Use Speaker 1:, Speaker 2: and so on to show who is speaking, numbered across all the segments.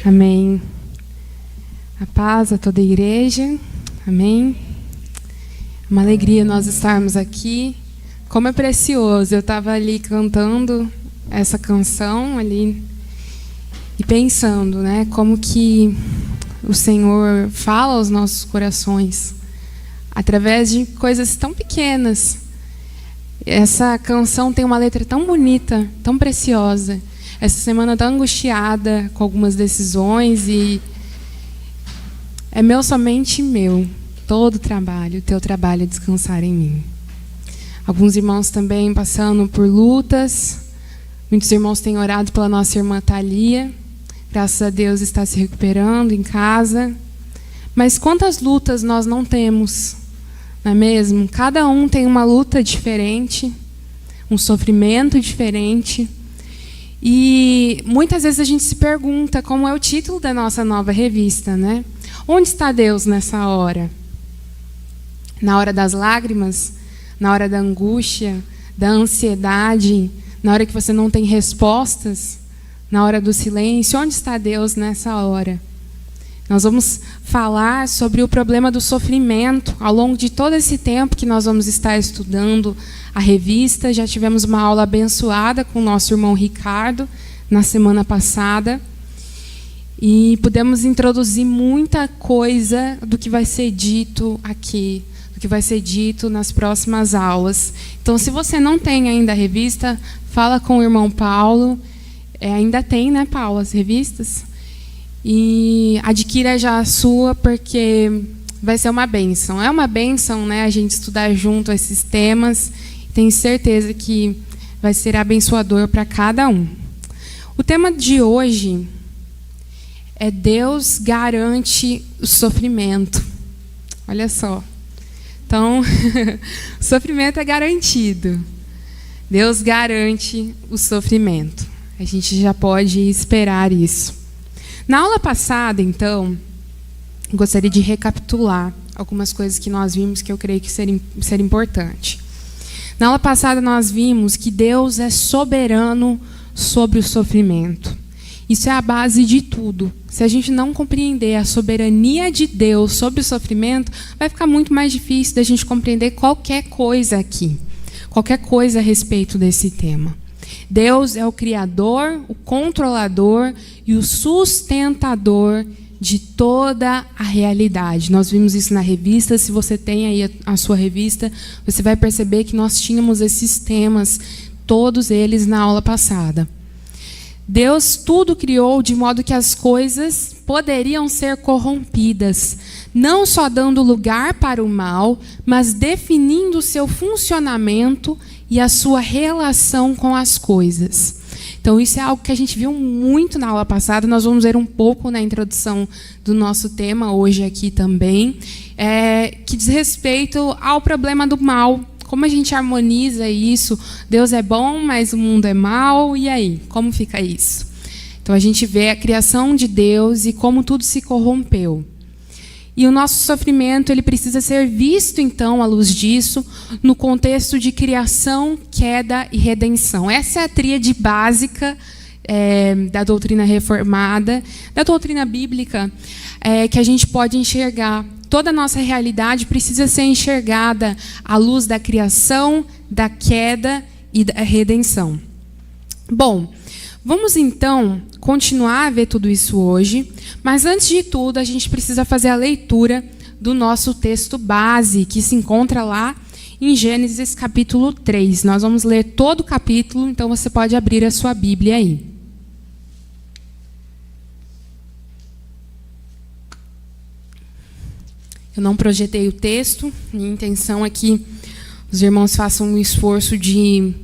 Speaker 1: Amém. A paz a toda a igreja. Amém. Uma alegria nós estarmos aqui. Como é precioso. Eu estava ali cantando essa canção ali e pensando, né, como que o Senhor fala aos nossos corações através de coisas tão pequenas. Essa canção tem uma letra tão bonita, tão preciosa. Essa semana eu estou angustiada com algumas decisões e é meu, somente meu, todo o trabalho, o teu trabalho é descansar em mim. Alguns irmãos também passando por lutas. Muitos irmãos têm orado pela nossa irmã Thalia. Graças a Deus está se recuperando em casa. Mas quantas lutas nós não temos, não é mesmo? Cada um tem uma luta diferente, um sofrimento diferente. E muitas vezes a gente se pergunta, como é o título da nossa nova revista, né? Onde está Deus nessa hora? Na hora das lágrimas? Na hora da angústia? Da ansiedade? Na hora que você não tem respostas? Na hora do silêncio? Onde está Deus nessa hora? Nós vamos falar sobre o problema do sofrimento ao longo de todo esse tempo que nós vamos estar estudando a revista. Já tivemos uma aula abençoada com o nosso irmão Ricardo na semana passada. E pudemos introduzir muita coisa do que vai ser dito aqui, do que vai ser dito nas próximas aulas. Então, se você não tem ainda a revista, fala com o irmão Paulo. Ainda tem, né, Paulo, as revistas? E adquira já a sua, porque vai ser uma bênção. É uma bênção, né, a gente estudar junto esses temas. Tenho certeza que vai ser abençoador para cada um. O tema de hoje é Deus garante o sofrimento. Olha só. Então, o sofrimento é garantido. Deus garante o sofrimento. A gente já pode esperar isso. Na aula passada, então, gostaria de recapitular algumas coisas que nós vimos que eu creio que seria importante. Na aula passada, nós vimos que Deus é soberano sobre o sofrimento. Isso é a base de tudo. Se a gente não compreender a soberania de Deus sobre o sofrimento, vai ficar muito mais difícil da gente compreender qualquer coisa aqui, qualquer coisa a respeito desse tema. Deus é o Criador, o controlador e o sustentador de toda a realidade. Nós vimos isso na revista. Se você tem aí a sua revista, você vai perceber que nós tínhamos esses temas, todos eles na aula passada. Deus tudo criou de modo que as coisas poderiam ser corrompidas, não só dando lugar para o mal, mas definindo o seu funcionamento e a sua relação com as coisas. Então, isso é algo que a gente viu muito na aula passada. Nós vamos ver um pouco na introdução do nosso tema hoje aqui também, que diz respeito ao problema do mal. Como a gente harmoniza isso? Deus é bom, mas o mundo é mau. E aí? Como fica isso? Então, a gente vê a criação de Deus e como tudo se corrompeu. E o nosso sofrimento ele precisa ser visto, então, à luz disso, no contexto de criação, queda e redenção. Essa é a tríade básica da doutrina reformada, da doutrina bíblica, que a gente pode enxergar. Toda a nossa realidade precisa ser enxergada à luz da criação, da queda e da redenção. Bom, vamos então continuar a ver tudo isso hoje, mas antes de tudo a gente precisa fazer a leitura do nosso texto base, que se encontra lá em Gênesis capítulo 3. Nós vamos ler todo o capítulo, então você pode abrir a sua Bíblia aí. Eu não projetei o texto, minha intenção é que os irmãos façam um esforço de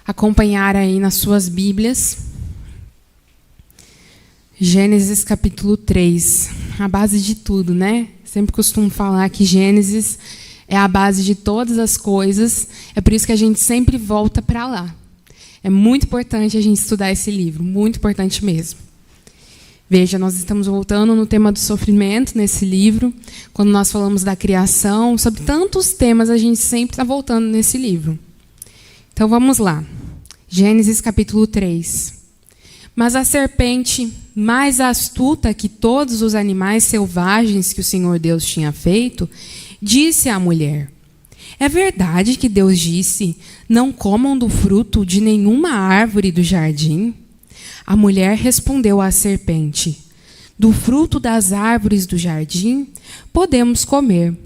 Speaker 1: acompanhar aí nas suas Bíblias. Gênesis capítulo 3, a base de tudo, né? Sempre costumo falar que Gênesis é a base de todas as coisas, é por isso que a gente sempre volta para lá. É muito importante a gente estudar esse livro, muito importante mesmo. Veja, nós estamos voltando no tema do sofrimento nesse livro, quando nós falamos da criação, sobre tantos temas a gente sempre está voltando nesse livro. Então vamos lá, Gênesis capítulo 3. Mas a serpente mais astuta que todos os animais selvagens que o Senhor Deus tinha feito, disse à mulher: é verdade que Deus disse: não comam do fruto de nenhuma árvore do jardim? A mulher respondeu à serpente: do fruto das árvores do jardim podemos comer,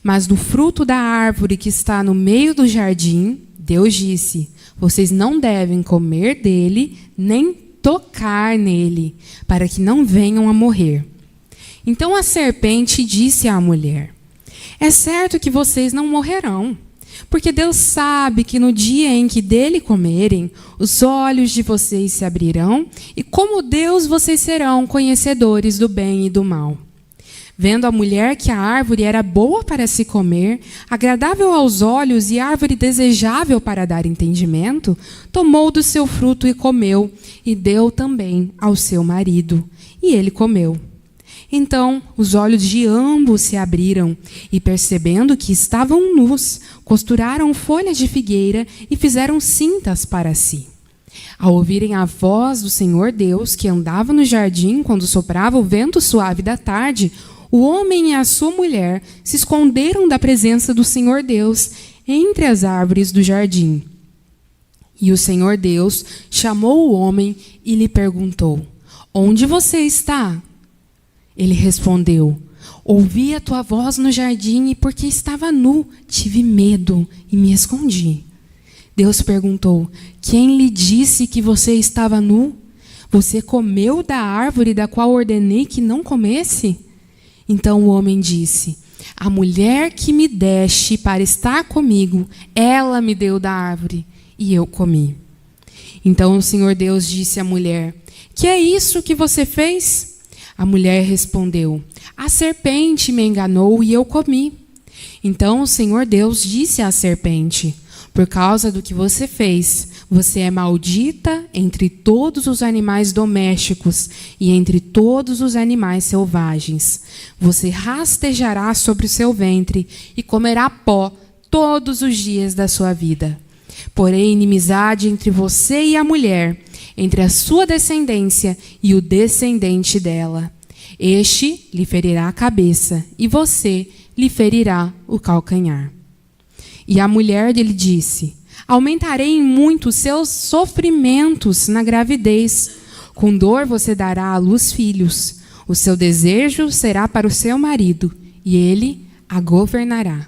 Speaker 1: mas do fruto da árvore que está no meio do jardim, Deus disse: vocês não devem comer dele, nem tocar nele, para que não venham a morrer. Então a serpente disse à mulher: é certo que vocês não morrerão, porque Deus sabe que no dia em que dele comerem, os olhos de vocês se abrirão, e como Deus vocês serão conhecedores do bem e do mal. Vendo a mulher que a árvore era boa para se comer, agradável aos olhos e árvore desejável para dar entendimento, tomou do seu fruto e comeu, e deu também ao seu marido, e ele comeu. Então os olhos de ambos se abriram, e percebendo que estavam nus, costuraram folhas de figueira e fizeram cintas para si. Ao ouvirem a voz do Senhor Deus, que andava no jardim quando soprava o vento suave da tarde, o homem e a sua mulher se esconderam da presença do Senhor Deus entre as árvores do jardim. E o Senhor Deus chamou o homem e lhe perguntou: onde você está? Ele respondeu: ouvi a tua voz no jardim e porque estava nu, tive medo e me escondi. Deus perguntou: quem lhe disse que você estava nu? Você comeu da árvore da qual ordenei que não comesse? Então o homem disse: a mulher que me deste para estar comigo, ela me deu da árvore e eu comi. Então o Senhor Deus disse à mulher: que é isso que você fez? A mulher respondeu: a serpente me enganou e eu comi. Então o Senhor Deus disse à serpente: por causa do que você fez, você é maldita entre todos os animais domésticos e entre todos os animais selvagens. Você rastejará sobre o seu ventre e comerá pó todos os dias da sua vida. Porém, inimizade entre você e a mulher, entre a sua descendência e o descendente dela. Este lhe ferirá a cabeça e você lhe ferirá o calcanhar. E a mulher lhe disse: aumentarei em muito os seus sofrimentos na gravidez. Com dor você dará à luz filhos. O seu desejo será para o seu marido, e ele a governará.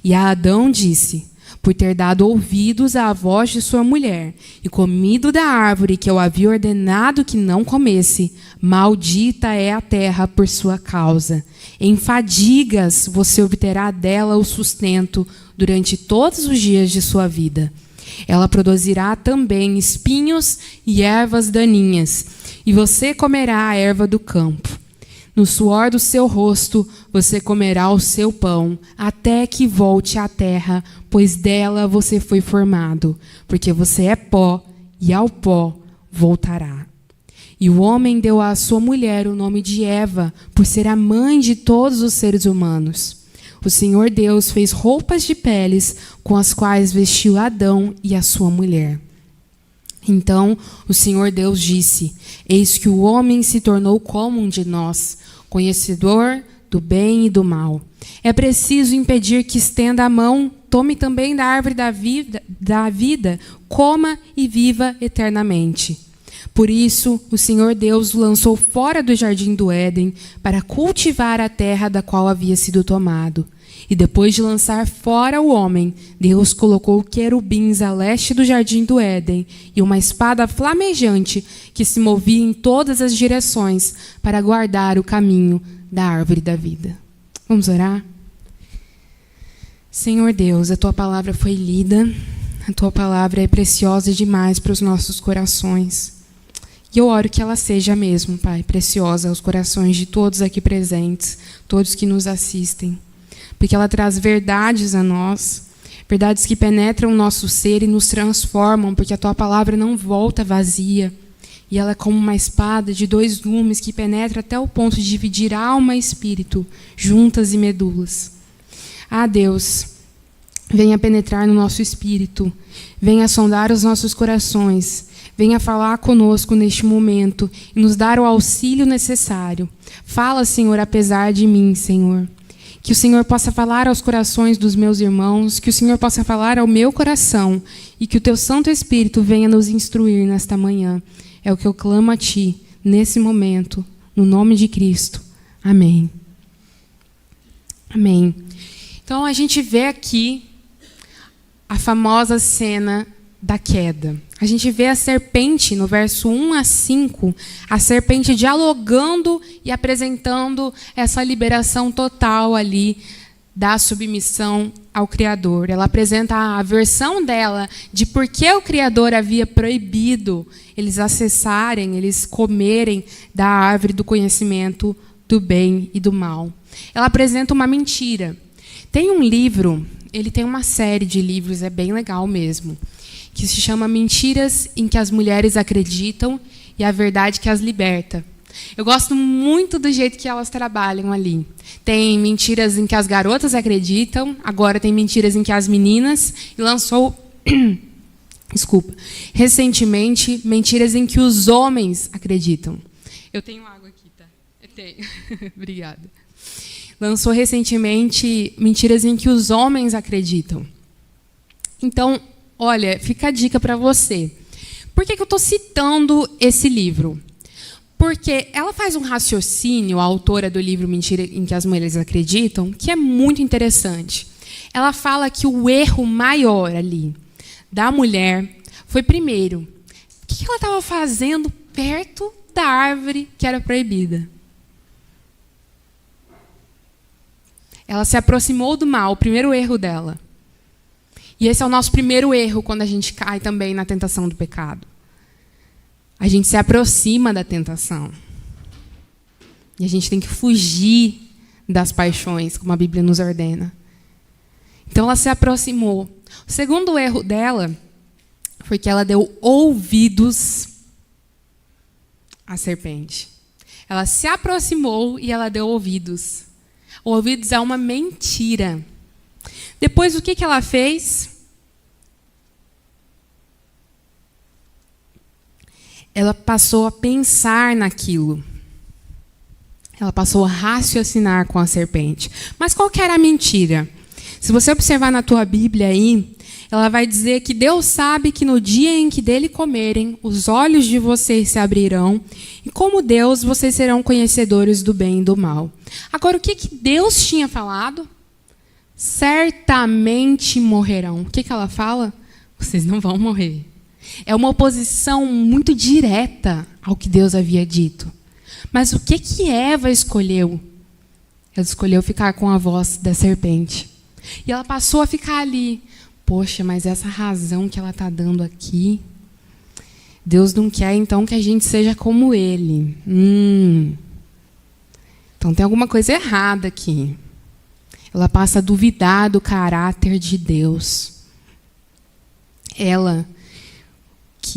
Speaker 1: E a Adão disse: por ter dado ouvidos à voz de sua mulher, e comido da árvore que eu havia ordenado que não comesse, maldita é a terra por sua causa. Em fadigas você obterá dela o sustento durante todos os dias de sua vida. Ela produzirá também espinhos e ervas daninhas, e você comerá a erva do campo. No suor do seu rosto você comerá o seu pão, até que volte à terra, pois dela você foi formado, porque você é pó, e ao pó voltará. E o homem deu à sua mulher o nome de Eva, por ser a mãe de todos os seres humanos. O Senhor Deus fez roupas de peles, com as quais vestiu Adão e a sua mulher. Então o Senhor Deus disse: eis que o homem se tornou como um de nós, conhecedor do bem e do mal. É preciso impedir que estenda a mão, tome também da árvore da vida, coma e viva eternamente. Por isso, o Senhor Deus o lançou fora do jardim do Éden para cultivar a terra da qual havia sido tomado. E depois de lançar fora o homem, Deus colocou querubins a leste do jardim do Éden e uma espada flamejante que se movia em todas as direções para guardar o caminho da árvore da vida. Vamos orar? Senhor Deus, a Tua palavra foi lida, a Tua palavra é preciosa demais para os nossos corações. E eu oro que ela seja mesmo, Pai, preciosa aos corações de todos aqui presentes, todos que nos assistem. Porque ela traz verdades a nós, verdades que penetram o nosso ser e nos transformam, porque a Tua palavra não volta vazia. E ela é como uma espada de 2 gumes que penetra até o ponto de dividir alma e espírito, juntas e medulas. Ah, Deus, venha penetrar no nosso espírito, venha sondar os nossos corações, venha falar conosco neste momento e nos dar o auxílio necessário. Fala, Senhor, apesar de mim, Senhor. Que o Senhor possa falar aos corações dos meus irmãos, que o Senhor possa falar ao meu coração e que o teu Santo Espírito venha nos instruir nesta manhã. É o que eu clamo a Ti, nesse momento, no nome de Cristo. Amém. Amém. Então, a gente vê aqui a famosa cena da queda. A gente vê a serpente, no verso 1 a 5, a serpente dialogando e apresentando essa liberação total ali da submissão ao Criador. Ela apresenta a versão dela de por que o Criador havia proibido eles acessarem, eles comerem da árvore do conhecimento do bem e do mal. Ela apresenta uma mentira. Tem um livro, ele tem uma série de livros, é bem legal mesmo, que se chama Mentiras em que as Mulheres Acreditam e a Verdade que as Liberta. Eu gosto muito do jeito que elas trabalham ali. Tem mentiras em que as garotas acreditam, agora tem mentiras em que as meninas, e lançou, recentemente, mentiras em que os homens acreditam. Eu tenho água aqui, tá? Eu tenho. Obrigada. Lançou recentemente mentiras em que os homens acreditam. Então, olha, fica a dica para você. Por que eu estou citando esse livro? Porque ela faz um raciocínio, a autora do livro Mentira em que as Mulheres Acreditam, que é muito interessante. Ela fala que o erro maior ali da mulher foi, primeiro, o que ela estava fazendo perto da árvore que era proibida? Ela se aproximou do mal, o primeiro erro dela. E esse é o nosso primeiro erro quando a gente cai também na tentação do pecado. A gente se aproxima da tentação. E a gente tem que fugir das paixões, como a Bíblia nos ordena. Então ela se aproximou. O segundo erro dela foi que ela deu ouvidos à serpente. Ela se aproximou e ela deu ouvidos. Ouvidos a uma mentira. Depois, o que ela fez? Ela passou a pensar naquilo. Ela passou a raciocinar com a serpente. Mas qual que era a mentira? Se você observar na tua Bíblia aí, ela vai dizer que Deus sabe que no dia em que dele comerem, os olhos de vocês se abrirão, e como Deus, vocês serão conhecedores do bem e do mal. Agora, o que Deus tinha falado? Certamente morrerão. O que ela fala? Vocês não vão morrer. É uma oposição muito direta ao que Deus havia dito. Mas o que Eva escolheu? Ela escolheu ficar com a voz da serpente. E ela passou a ficar ali. Poxa, mas essa razão que ela está dando aqui, Deus não quer, então, que a gente seja como Ele. Então tem alguma coisa errada aqui. Ela passa a duvidar do caráter de Deus. Ela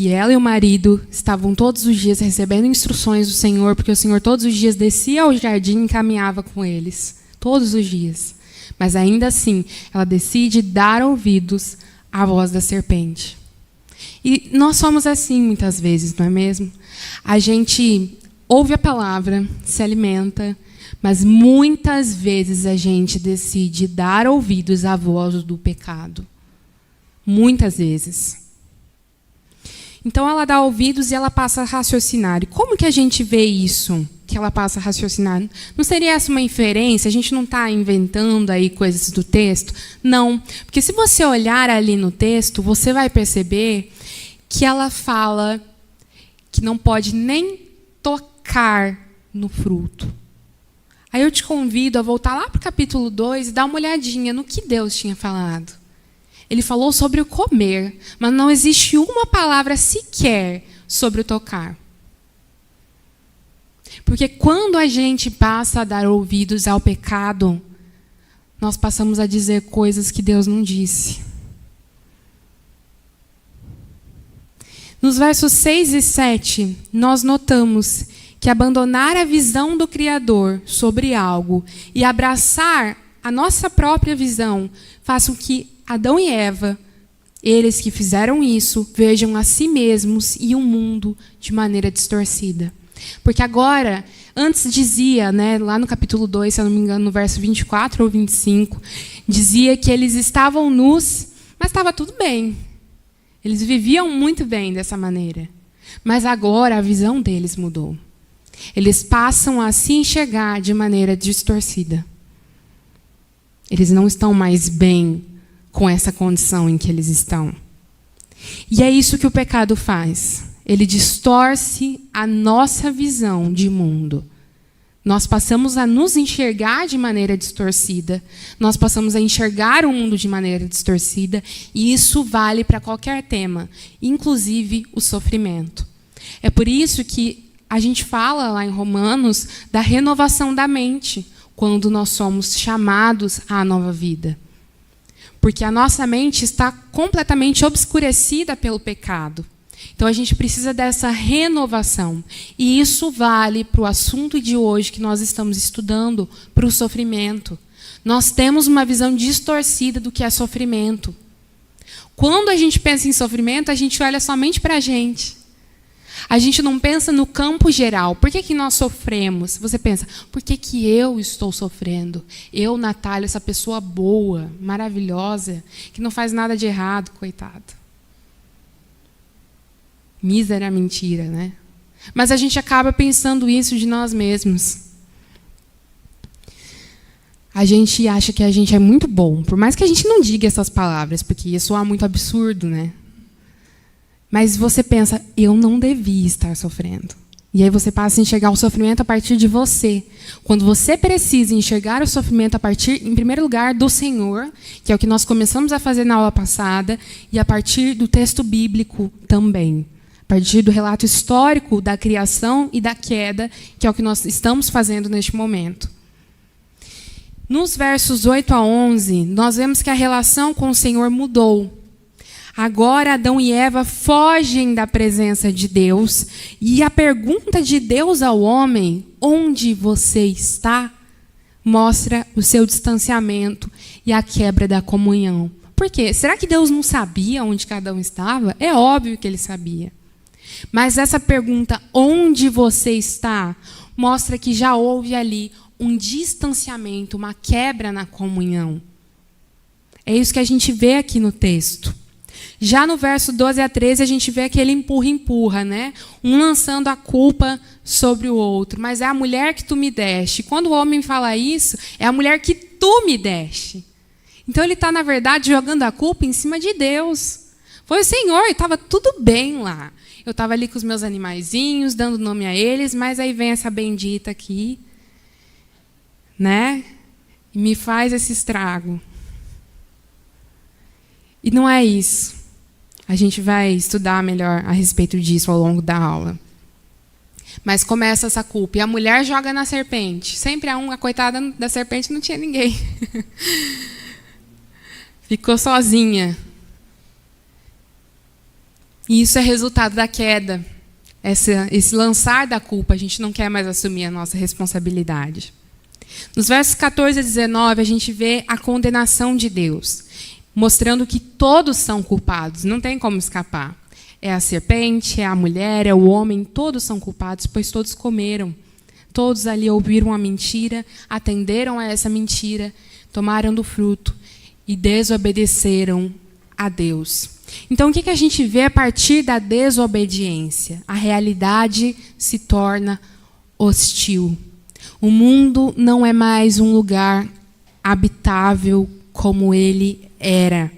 Speaker 1: e o marido estavam todos os dias recebendo instruções do Senhor, porque o Senhor todos os dias descia ao jardim e caminhava com eles. Todos os dias. Mas ainda assim, ela decide dar ouvidos à voz da serpente. E nós somos assim muitas vezes, não é mesmo? A gente ouve a palavra, se alimenta, mas muitas vezes a gente decide dar ouvidos à voz do pecado. Muitas vezes. Então ela dá ouvidos e ela passa a raciocinar. E como que a gente vê isso? Que ela passa a raciocinar? Não seria essa uma inferência? A gente não está inventando aí coisas do texto? Não. Porque se você olhar ali no texto, você vai perceber que ela fala que não pode nem tocar no fruto. Aí eu te convido a voltar lá para o capítulo 2 e dar uma olhadinha no que Deus tinha falado. Ele falou sobre o comer, mas não existe uma palavra sequer sobre o tocar. Porque quando a gente passa a dar ouvidos ao pecado, nós passamos a dizer coisas que Deus não disse. Nos versos 6 e 7, nós notamos que abandonar a visão do Criador sobre algo e abraçar a nossa própria visão faz com que Adão e Eva Eles que fizeram isso vejam a si mesmos e o mundo de maneira distorcida. Porque agora, antes dizia, né, lá no capítulo 2, se eu não me engano, no verso 24 ou 25, dizia que eles estavam nus, mas estava tudo bem. Eles viviam muito bem dessa maneira. Mas agora a visão deles mudou. Eles passam a se enxergar de maneira distorcida. Eles não estão mais bem com essa condição em que eles estão. E é isso que o pecado faz. Ele distorce a nossa visão de mundo. Nós passamos a nos enxergar de maneira distorcida. Nós passamos a enxergar o mundo de maneira distorcida. E isso vale para qualquer tema, inclusive o sofrimento. É por isso que a gente fala lá em Romanos da renovação da mente, quando nós somos chamados à nova vida. Porque a nossa mente está completamente obscurecida pelo pecado. Então, a gente precisa dessa renovação. E isso vale para o assunto de hoje que nós estamos estudando, para o sofrimento. Nós temos uma visão distorcida do que é sofrimento. Quando a gente pensa em sofrimento, a gente olha somente para a gente. A gente não pensa no campo geral. Por que nós sofremos? Você pensa, por que eu estou sofrendo? Eu, Natália, essa pessoa boa, maravilhosa, que não faz nada de errado, coitado. Mísera mentira, né? Mas a gente acaba pensando isso de nós mesmos. A gente acha que a gente é muito bom, por mais que a gente não diga essas palavras, porque isso soa muito absurdo, né? Mas você pensa, eu não devia estar sofrendo. E aí você passa a enxergar o sofrimento a partir de você. Quando você precisa enxergar o sofrimento a partir, em primeiro lugar, do Senhor, que é o que nós começamos a fazer na aula passada, e a partir do texto bíblico também. A partir do relato histórico da criação e da queda, que é o que nós estamos fazendo neste momento. Nos versos 8 a 11, nós vemos que a relação com o Senhor mudou. Agora Adão e Eva fogem da presença de Deus, e a pergunta de Deus ao homem, onde você está, mostra o seu distanciamento e a quebra da comunhão. Por quê? Será que Deus não sabia onde cada um estava? É óbvio que ele sabia. Mas essa pergunta, onde você está, mostra que já houve ali um distanciamento, uma quebra na comunhão. É isso que a gente vê aqui no texto. Já no verso 12 a 13, a gente vê aquele empurra-empurra, né? Um lançando a culpa sobre o outro. Mas é a mulher que tu me deste. Quando o homem fala isso, é a mulher que tu me deste. Então ele está, na verdade, jogando a culpa em cima de Deus. Foi o Senhor, estava tudo bem lá. Eu estava ali com os meus animaizinhos, dando nome a eles, mas aí vem essa bendita aqui, né? E me faz esse estrago. E não é isso. A gente vai estudar melhor a respeito disso ao longo da aula. Mas começa essa culpa. E a mulher joga na serpente. Sempre a coitada da serpente não tinha ninguém. Ficou sozinha. E isso é resultado da queda. Esse lançar da culpa. A gente não quer mais assumir a nossa responsabilidade. Nos versos 14 a 19, a gente vê a condenação de Deus, mostrando que todos são culpados, não tem como escapar. É a serpente, é a mulher, é o homem, todos são culpados, pois todos comeram. Todos ali ouviram a mentira, atenderam a essa mentira, tomaram do fruto e desobedeceram a Deus. Então, o que a gente vê a partir da desobediência? A realidade se torna hostil. O mundo não é mais um lugar habitável como ele era.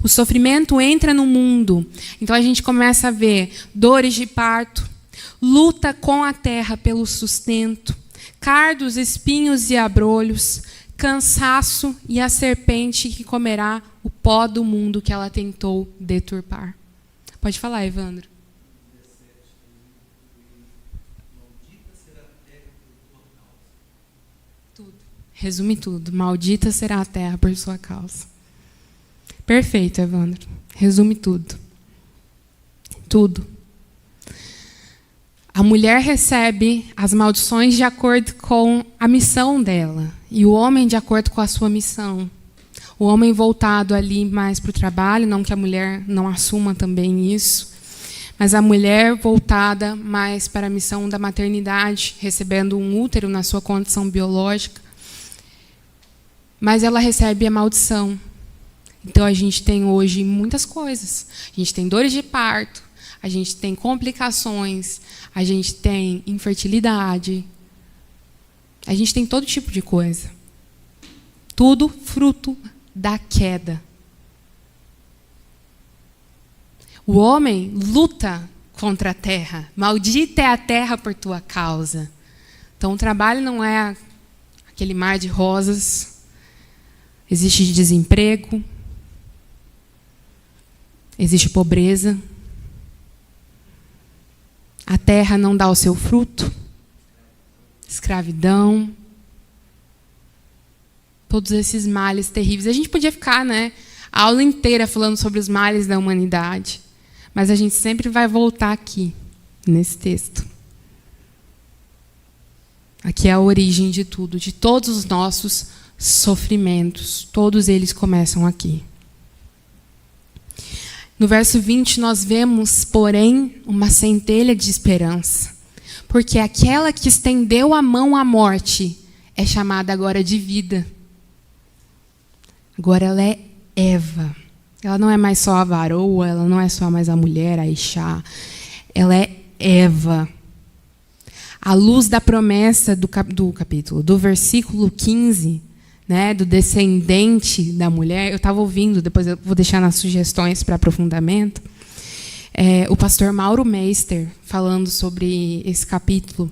Speaker 1: O sofrimento entra no mundo. Então a gente começa a ver dores de parto, luta com a terra pelo sustento, cardos, espinhos e abrolhos, cansaço e a serpente que comerá o pó do mundo que ela tentou deturpar. Pode falar, Evandro. Resume tudo. Maldita será a terra por sua causa. Perfeito, Evandro. Resume tudo. Tudo. A mulher recebe as maldições de acordo com a missão dela. E o homem de acordo com a sua missão. O homem voltado ali mais para o trabalho, não que a mulher não assuma também isso, mas a mulher voltada mais para a missão da maternidade, recebendo um útero na sua condição biológica. Mas ela recebe a maldição. Então, a gente tem hoje muitas coisas. A gente tem dores de parto, a gente tem complicações, a gente tem infertilidade, a gente tem todo tipo de coisa. Tudo fruto da queda. O homem luta contra a terra. Maldita é a terra por tua causa. Então, o trabalho não é aquele mar de rosas. Existe desemprego. Existe pobreza. A terra não dá o seu fruto. Escravidão. Todos esses males terríveis. A gente podia ficar, a aula inteira falando sobre os males da humanidade. Mas a gente sempre vai voltar aqui, nesse texto. Aqui é a origem de tudo, de todos os nossos sofrimentos. Todos eles começam aqui. No verso 20, nós vemos, porém, uma centelha de esperança. Porque aquela que estendeu a mão à morte é chamada agora de vida. Agora ela é Eva. Ela não é mais só a varoa, ela não é só mais a mulher, a Ixá. Ela é Eva. À luz da promessa do versículo 15, do descendente da mulher, eu estava ouvindo, depois eu vou deixar nas sugestões para aprofundamento, o pastor Mauro Meister falando sobre esse capítulo.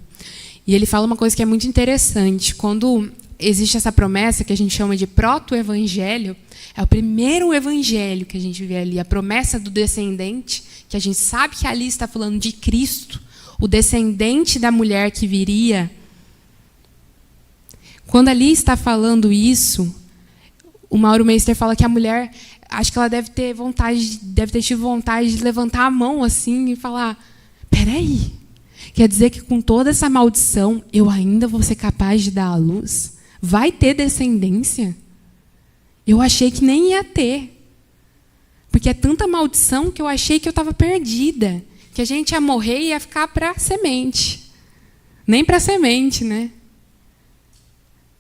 Speaker 1: E ele fala uma coisa que é muito interessante. Quando existe essa promessa que a gente chama de proto-evangelho, é o primeiro evangelho que a gente vê ali, a promessa do descendente, que a gente sabe que ali está falando de Cristo, o descendente da mulher que viria. Quando ali está falando isso, o Mauro Meister fala que a mulher, acho que ela deve ter tido vontade de levantar a mão assim e falar: peraí, quer dizer que com toda essa maldição eu ainda vou ser capaz de dar à luz? Vai ter descendência? Eu achei que nem ia ter. Porque é tanta maldição que eu achei que eu estava perdida. Que a gente ia morrer e ia ficar para a semente. Nem para a semente,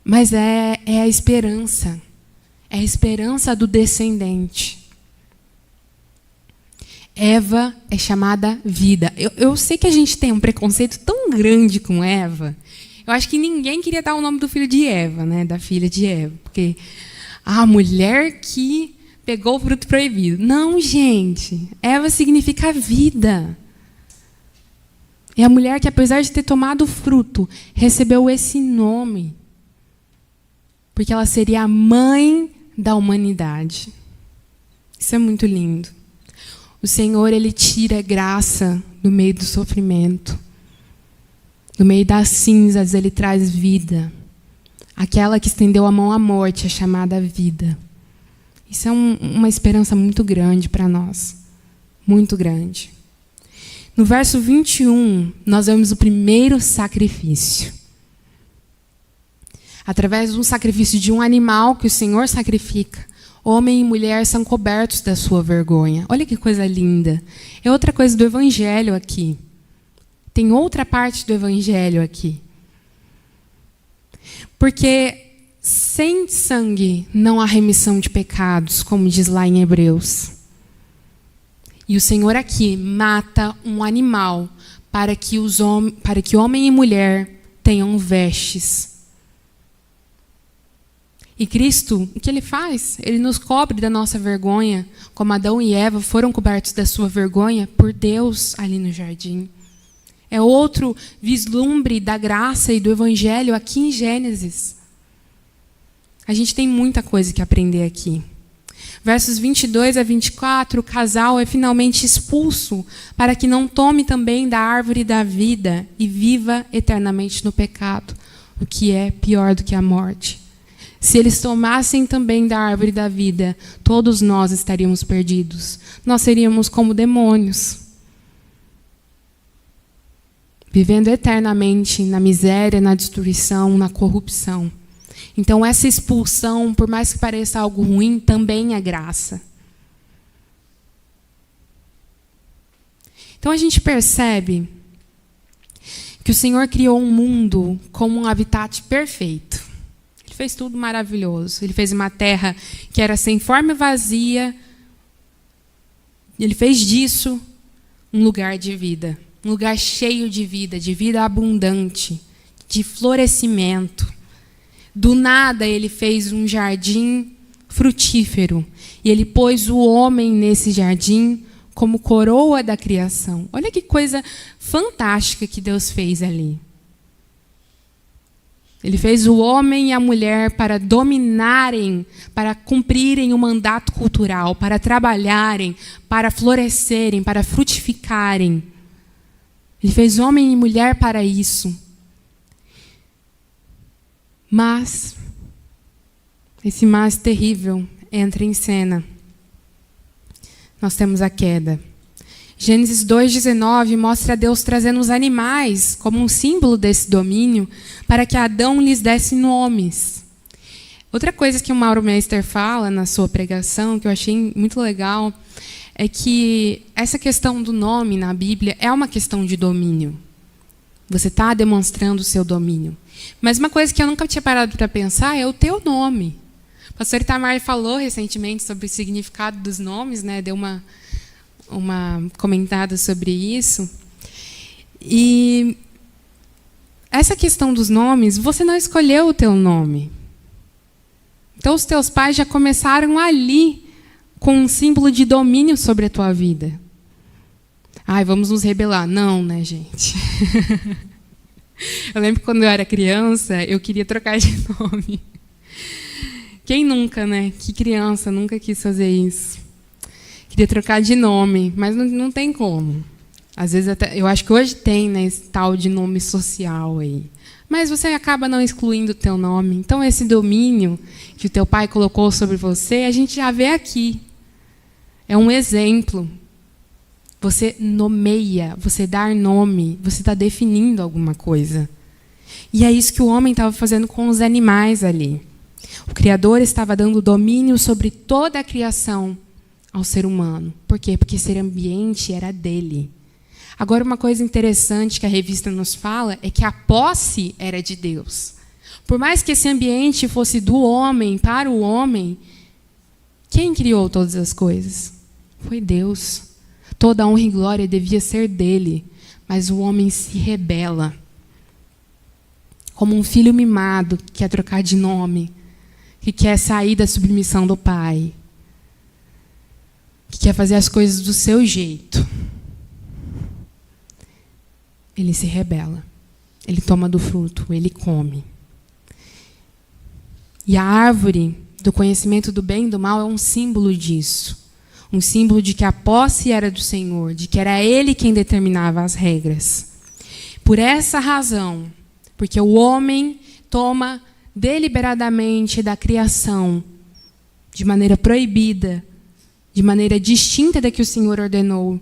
Speaker 1: Mas é a esperança. É a esperança do descendente. Eva é chamada vida. Eu sei que a gente tem um preconceito tão grande com Eva. Eu acho que ninguém queria dar o nome do filho de Eva, da filha de Eva. Porque a mulher que pegou o fruto proibido. Não, gente. Eva significa vida. É a mulher que, apesar de ter tomado o fruto, recebeu esse nome. Porque ela seria a mãe da humanidade. Isso é muito lindo. O Senhor, Ele tira graça do meio do sofrimento. No meio das cinzas, Ele traz vida. Aquela que estendeu a mão à morte é chamada vida. Isso é uma esperança muito grande para nós. Muito grande. No verso 21, nós vemos o primeiro sacrifício. Através de um sacrifício de um animal que o Senhor sacrifica, homem e mulher são cobertos da sua vergonha. Olha que coisa linda. É outra coisa do Evangelho aqui. Tem outra parte do Evangelho aqui. Porque sem sangue não há remissão de pecados, como diz lá em Hebreus. E o Senhor aqui mata um animal para que homem e mulher tenham vestes. E Cristo, o que Ele faz? Ele nos cobre da nossa vergonha, como Adão e Eva foram cobertos da sua vergonha por Deus ali no jardim. É outro vislumbre da graça e do Evangelho aqui em Gênesis. A gente tem muita coisa que aprender aqui. Versos 22 a 24, o casal é finalmente expulso para que não tome também da árvore da vida e viva eternamente no pecado, o que é pior do que a morte. Se eles tomassem também da árvore da vida, todos nós estaríamos perdidos. Nós seríamos como demônios, vivendo eternamente na miséria, na destruição, na corrupção. Então, essa expulsão, por mais que pareça algo ruim, também é graça. Então, a gente percebe que o Senhor criou um mundo como um habitat perfeito. Ele fez tudo maravilhoso. Ele fez uma terra que era sem forma e vazia. Ele fez disso um lugar de vida. Um lugar cheio de vida abundante, de florescimento. Do nada, ele fez um jardim frutífero. E ele pôs o homem nesse jardim como coroa da criação. Olha que coisa fantástica que Deus fez ali. Ele fez o homem e a mulher para dominarem, para cumprirem o mandato cultural, para trabalharem, para florescerem, para frutificarem. Ele fez homem e mulher para isso. Mas esse mas terrível entra em cena. Nós temos a queda. Gênesis 2,19 mostra Deus trazendo os animais como um símbolo desse domínio para que Adão lhes desse nomes. Outra coisa que o Mauro Meister fala na sua pregação, que eu achei muito legal, é que essa questão do nome na Bíblia é uma questão de domínio. Você está demonstrando o seu domínio. Mas uma coisa que eu nunca tinha parado para pensar é o teu nome. O pastor Itamar falou recentemente sobre o significado dos nomes, né? Deu uma comentada sobre isso. E essa questão dos nomes, você não escolheu o teu nome. Então, os teus pais já começaram ali com um símbolo de domínio sobre a tua vida. Ai, vamos nos rebelar. Não, né, gente? Eu lembro que quando eu era criança, eu queria trocar de nome. Quem nunca, né? Que criança nunca quis fazer isso? Queria trocar de nome, mas não tem como. Às vezes, até, eu acho que hoje tem, né, esse tal de nome social aí. Mas você acaba não excluindo o teu nome. Então, esse domínio que o teu pai colocou sobre você, a gente já vê aqui. É um exemplo. Você nomeia, você dá nome, você está definindo alguma coisa. E é isso que o homem estava fazendo com os animais ali. O Criador estava dando domínio sobre toda a criação ao ser humano. Por quê? Porque esse ambiente era dele. Agora, uma coisa interessante que a revista nos fala é que a posse era de Deus. Por mais que esse ambiente fosse do homem, para o homem, quem criou todas as coisas? Foi Deus. Toda a honra e glória devia ser dele, mas o homem se rebela. Como um filho mimado que quer trocar de nome, que quer sair da submissão do pai, que quer fazer as coisas do seu jeito. Ele se rebela. Ele toma do fruto, ele come. E a árvore do conhecimento do bem e do mal é um símbolo disso. Um símbolo de que a posse era do Senhor, de que era Ele quem determinava as regras. Por essa razão, porque o homem toma deliberadamente da criação, de maneira proibida, de maneira distinta da que o Senhor ordenou,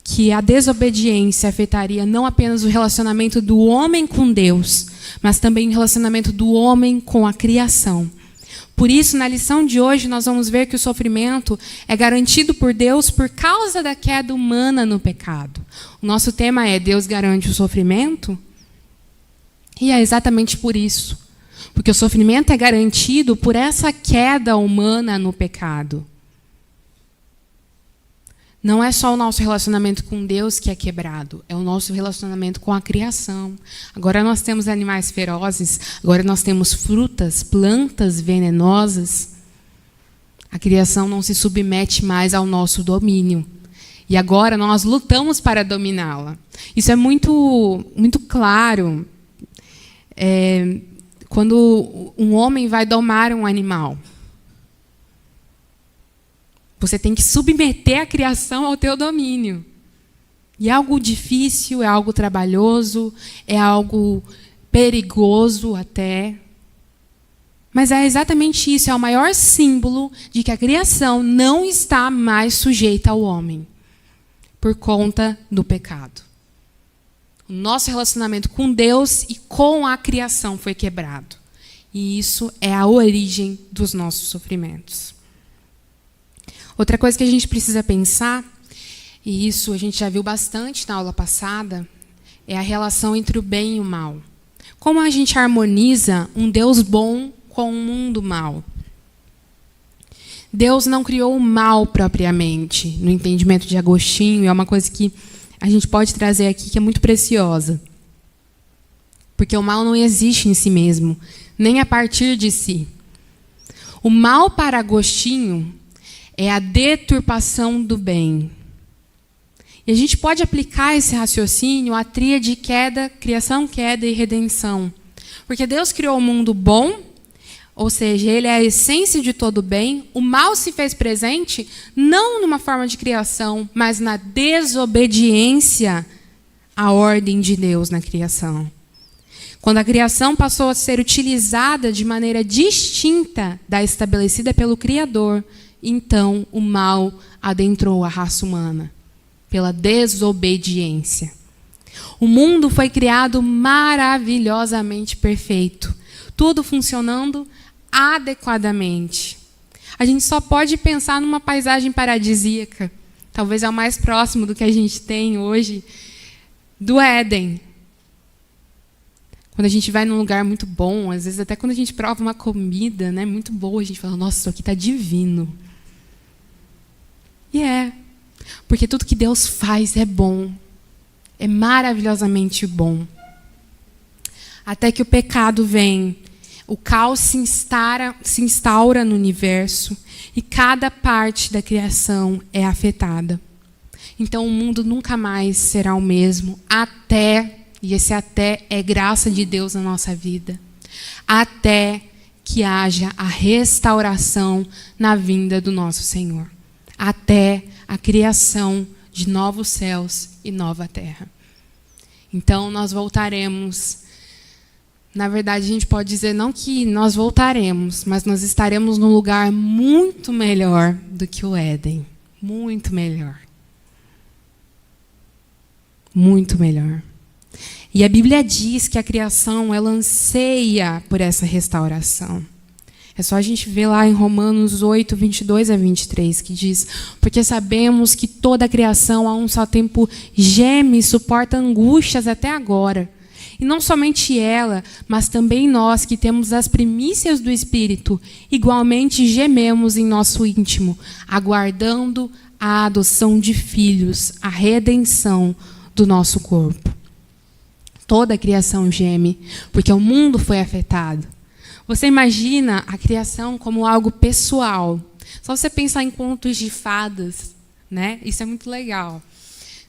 Speaker 1: que a desobediência afetaria não apenas o relacionamento do homem com Deus, mas também o relacionamento do homem com a criação. Por isso, na lição de hoje, nós vamos ver que o sofrimento é garantido por Deus por causa da queda humana no pecado. O nosso tema é: Deus garante o sofrimento? E é exatamente por isso. Porque o sofrimento é garantido por essa queda humana no pecado. Não é só o nosso relacionamento com Deus que é quebrado, é o nosso relacionamento com a criação. Agora nós temos animais ferozes, agora nós temos frutas, plantas venenosas. A criação não se submete mais ao nosso domínio. E agora nós lutamos para dominá-la. Isso é muito, muito claro quando um homem vai domar um animal. Você tem que submeter a criação ao teu domínio. E é algo difícil, é algo trabalhoso, é algo perigoso até. Mas é exatamente isso, é o maior símbolo de que a criação não está mais sujeita ao homem, por conta do pecado. O nosso relacionamento com Deus e com a criação foi quebrado. E isso é a origem dos nossos sofrimentos. Outra coisa que a gente precisa pensar, e isso a gente já viu bastante na aula passada, é a relação entre o bem e o mal. Como a gente harmoniza um Deus bom com um mundo mau? Deus não criou o mal propriamente, no entendimento de Agostinho, é uma coisa que a gente pode trazer aqui que é muito preciosa. Porque o mal não existe em si mesmo, nem a partir de si. O mal para Agostinho é a deturpação do bem. E a gente pode aplicar esse raciocínio à tríade queda, criação, queda e redenção. Porque Deus criou o mundo bom, ou seja, ele é a essência de todo bem. O mal se fez presente não numa forma de criação, mas na desobediência à ordem de Deus na criação. Quando a criação passou a ser utilizada de maneira distinta da estabelecida pelo Criador, então o mal adentrou a raça humana, pela desobediência. O mundo foi criado maravilhosamente perfeito, tudo funcionando adequadamente. A gente só pode pensar numa paisagem paradisíaca, talvez é o mais próximo do que a gente tem hoje, do Éden. Quando a gente vai num lugar muito bom, às vezes até quando a gente prova uma comida, né, muito boa, a gente fala, nossa, isso aqui está divino. E porque tudo que Deus faz é bom, é maravilhosamente bom. Até que o pecado vem, o caos se instaura no universo e cada parte da criação é afetada. Então o mundo nunca mais será o mesmo e esse até é graça de Deus na nossa vida, até que haja a restauração na vinda do nosso Senhor, até a criação de novos céus e nova terra. Então nós voltaremos. Na verdade, a gente pode dizer não que nós voltaremos, mas nós estaremos num lugar muito melhor do que o Éden. Muito melhor. Muito melhor. E a Bíblia diz que a criação, ela anseia por essa restauração. É só a gente ver lá em Romanos 8, 22 a 23, que diz: porque sabemos que toda a criação a um só tempo geme e suporta angústias até agora. E não somente ela, mas também nós que temos as primícias do Espírito, igualmente gememos em nosso íntimo, aguardando a adoção de filhos, a redenção do nosso corpo. Toda a criação geme, porque o mundo foi afetado. Você imagina a criação como algo pessoal. Só você pensar em contos de fadas, né? Isso é muito legal.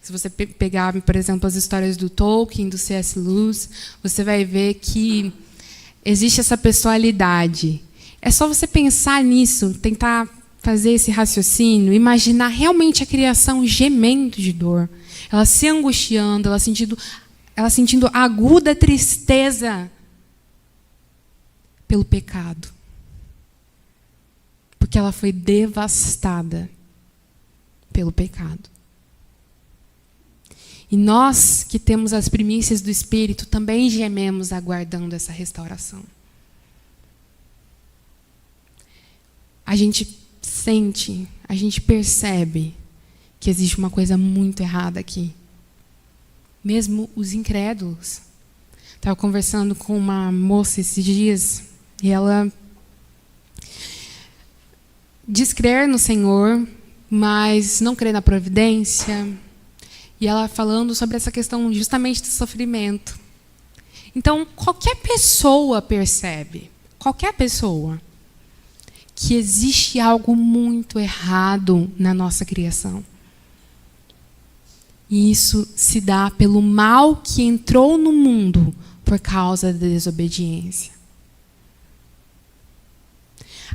Speaker 1: Se você pegar, por exemplo, as histórias do Tolkien, do C.S. Lewis, você vai ver que existe essa pessoalidade. É só você pensar nisso, tentar fazer esse raciocínio, imaginar realmente a criação gemendo de dor, ela se angustiando, ela sentindo aguda tristeza pelo pecado. Porque ela foi devastada pelo pecado. E nós que temos as primícias do Espírito também gememos aguardando essa restauração. A gente sente, a gente percebe que existe uma coisa muito errada aqui. Mesmo os incrédulos. Estava conversando com uma moça esses dias e ela diz crer no Senhor, mas não crê na providência. E ela falando sobre essa questão justamente do sofrimento. Então, qualquer pessoa percebe, qualquer pessoa, que existe algo muito errado na nossa criação. E isso se dá pelo mal que entrou no mundo por causa da desobediência.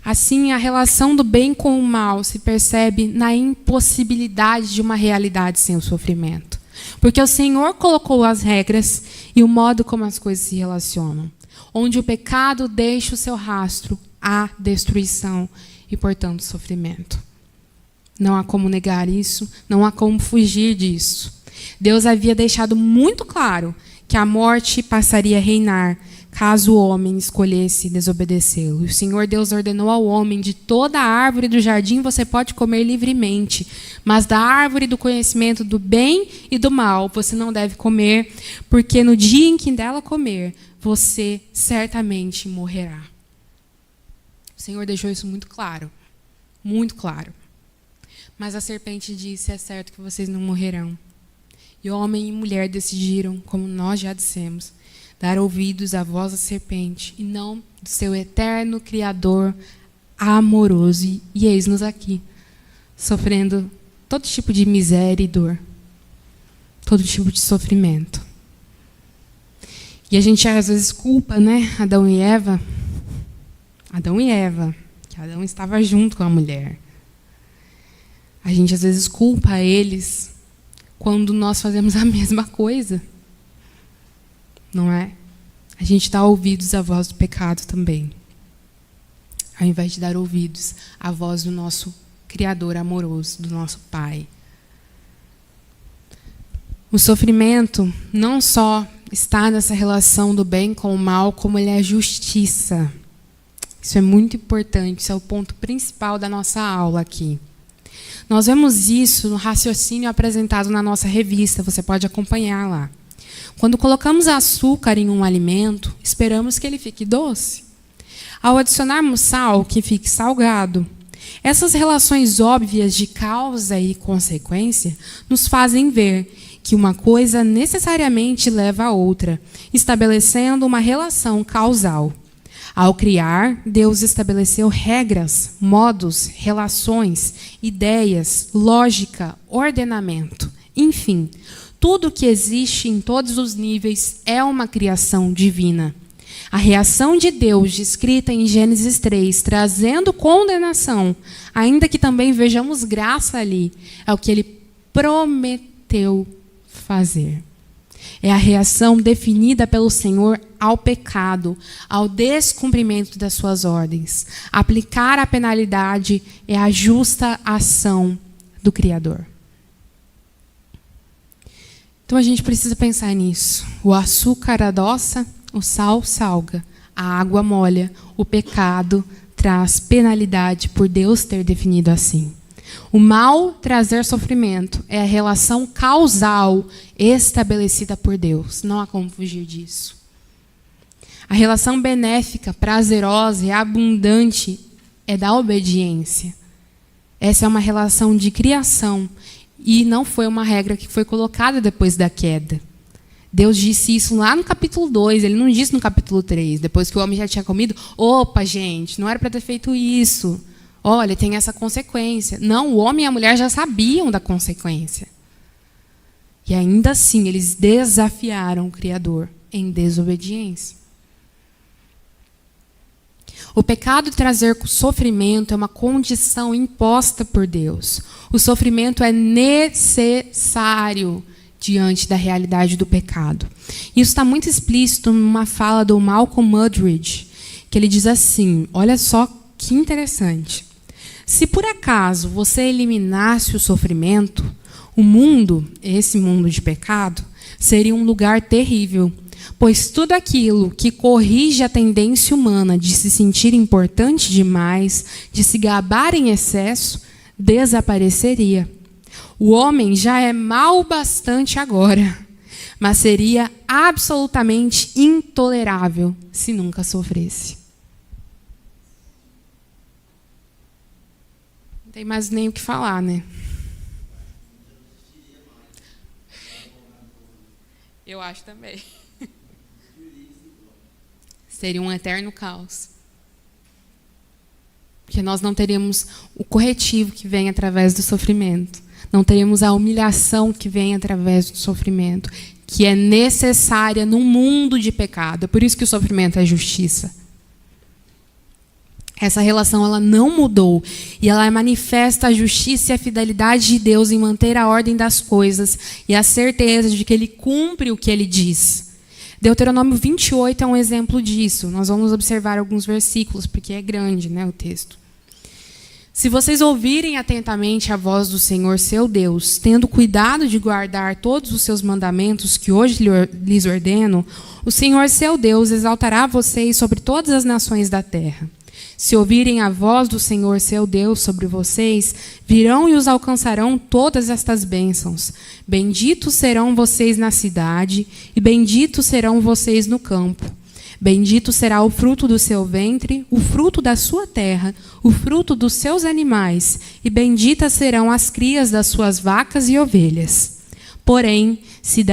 Speaker 1: Assim, a relação do bem com o mal se percebe na impossibilidade de uma realidade sem o sofrimento. Porque o Senhor colocou as regras e o modo como as coisas se relacionam. Onde o pecado deixa o seu rastro, há destruição e, portanto, sofrimento. Não há como negar isso, não há como fugir disso. Deus havia deixado muito claro que a morte passaria a reinar, caso o homem escolhesse desobedecê-lo. E o Senhor Deus ordenou ao homem: de toda a árvore do jardim você pode comer livremente, mas da árvore do conhecimento do bem e do mal você não deve comer, porque no dia em que dela comer, você certamente morrerá. O Senhor deixou isso muito claro, muito claro. Mas a serpente disse: é certo que vocês não morrerão. E homem e mulher decidiram, como nós já dissemos, dar ouvidos à voz da serpente e não do seu eterno Criador amoroso. E eis-nos aqui, sofrendo todo tipo de miséria e dor, todo tipo de sofrimento. E a gente às vezes culpa, né, Adão e Eva, que Adão estava junto com a mulher. A gente às vezes culpa eles quando nós fazemos a mesma coisa. Não é? A gente dá ouvidos à voz do pecado também, ao invés de dar ouvidos à voz do nosso Criador amoroso, do nosso Pai. O sofrimento não só está nessa relação do bem com o mal, como ele é justiça. Isso é muito importante, isso é o ponto principal da nossa aula aqui. Nós vemos isso no raciocínio apresentado na nossa revista, você pode acompanhar lá. Quando colocamos açúcar em um alimento, esperamos que ele fique doce. Ao adicionarmos sal, que fique salgado. Essas relações óbvias de causa e consequência nos fazem ver que uma coisa necessariamente leva a outra, estabelecendo uma relação causal. Ao criar, Deus estabeleceu regras, modos, relações, ideias, lógica, ordenamento. Enfim, tudo que existe em todos os níveis é uma criação divina. A reação de Deus, descrita em Gênesis 3, trazendo condenação, ainda que também vejamos graça ali, é o que ele prometeu fazer. É a reação definida pelo Senhor ao pecado, ao descumprimento das suas ordens. Aplicar a penalidade é a justa ação do Criador. Então a gente precisa pensar nisso. O açúcar adoça, o sal salga, a água molha, o pecado traz penalidade por Deus ter definido assim. O mal trazer sofrimento é a relação causal estabelecida por Deus. Não há como fugir disso. A relação benéfica, prazerosa e abundante é da obediência. Essa é uma relação de criação e não foi uma regra que foi colocada depois da queda. Deus disse isso lá no capítulo 2, ele não disse no capítulo 3, depois que o homem já tinha comido. Opa, gente, não era para ter feito isso. Olha, tem essa consequência. Não, o homem e a mulher já sabiam da consequência. E ainda assim, eles desafiaram o Criador em desobediência. O pecado trazer sofrimento é uma condição imposta por Deus. O sofrimento é necessário diante da realidade do pecado. Isso está muito explícito numa fala do Malcolm Muggeridge, que ele diz assim, olha só que interessante. Se por acaso você eliminasse o sofrimento, o mundo, esse mundo de pecado, seria um lugar terrível, pois tudo aquilo que corrige a tendência humana de se sentir importante demais, de se gabar em excesso, desapareceria. O homem já é mau bastante agora, mas seria absolutamente intolerável se nunca sofresse. Não tem mais nem o que falar, né? Eu acho também. Seria um eterno caos. Porque nós não teríamos o corretivo que vem através do sofrimento. Não teríamos a humilhação que vem através do sofrimento, que é necessária num mundo de pecado. É por isso que o sofrimento é justiça. Essa relação ela não mudou e ela manifesta a justiça e a fidelidade de Deus em manter a ordem das coisas e a certeza de que Ele cumpre o que Ele diz. Deuteronômio 28 é um exemplo disso. Nós vamos observar alguns versículos, porque é grande, né, o texto. Se vocês ouvirem atentamente a voz do Senhor, seu Deus, tendo cuidado de guardar todos os seus mandamentos que hoje lhes ordeno, o Senhor, seu Deus, exaltará vocês sobre todas as nações da terra. Se ouvirem a voz do Senhor, seu Deus, sobre vocês, virão e os alcançarão todas estas bênçãos. Benditos serão vocês na cidade, e benditos serão vocês no campo. Bendito será o fruto do seu ventre, o fruto da sua terra, o fruto dos seus animais, e benditas serão as crias das suas vacas e ovelhas. Porém, se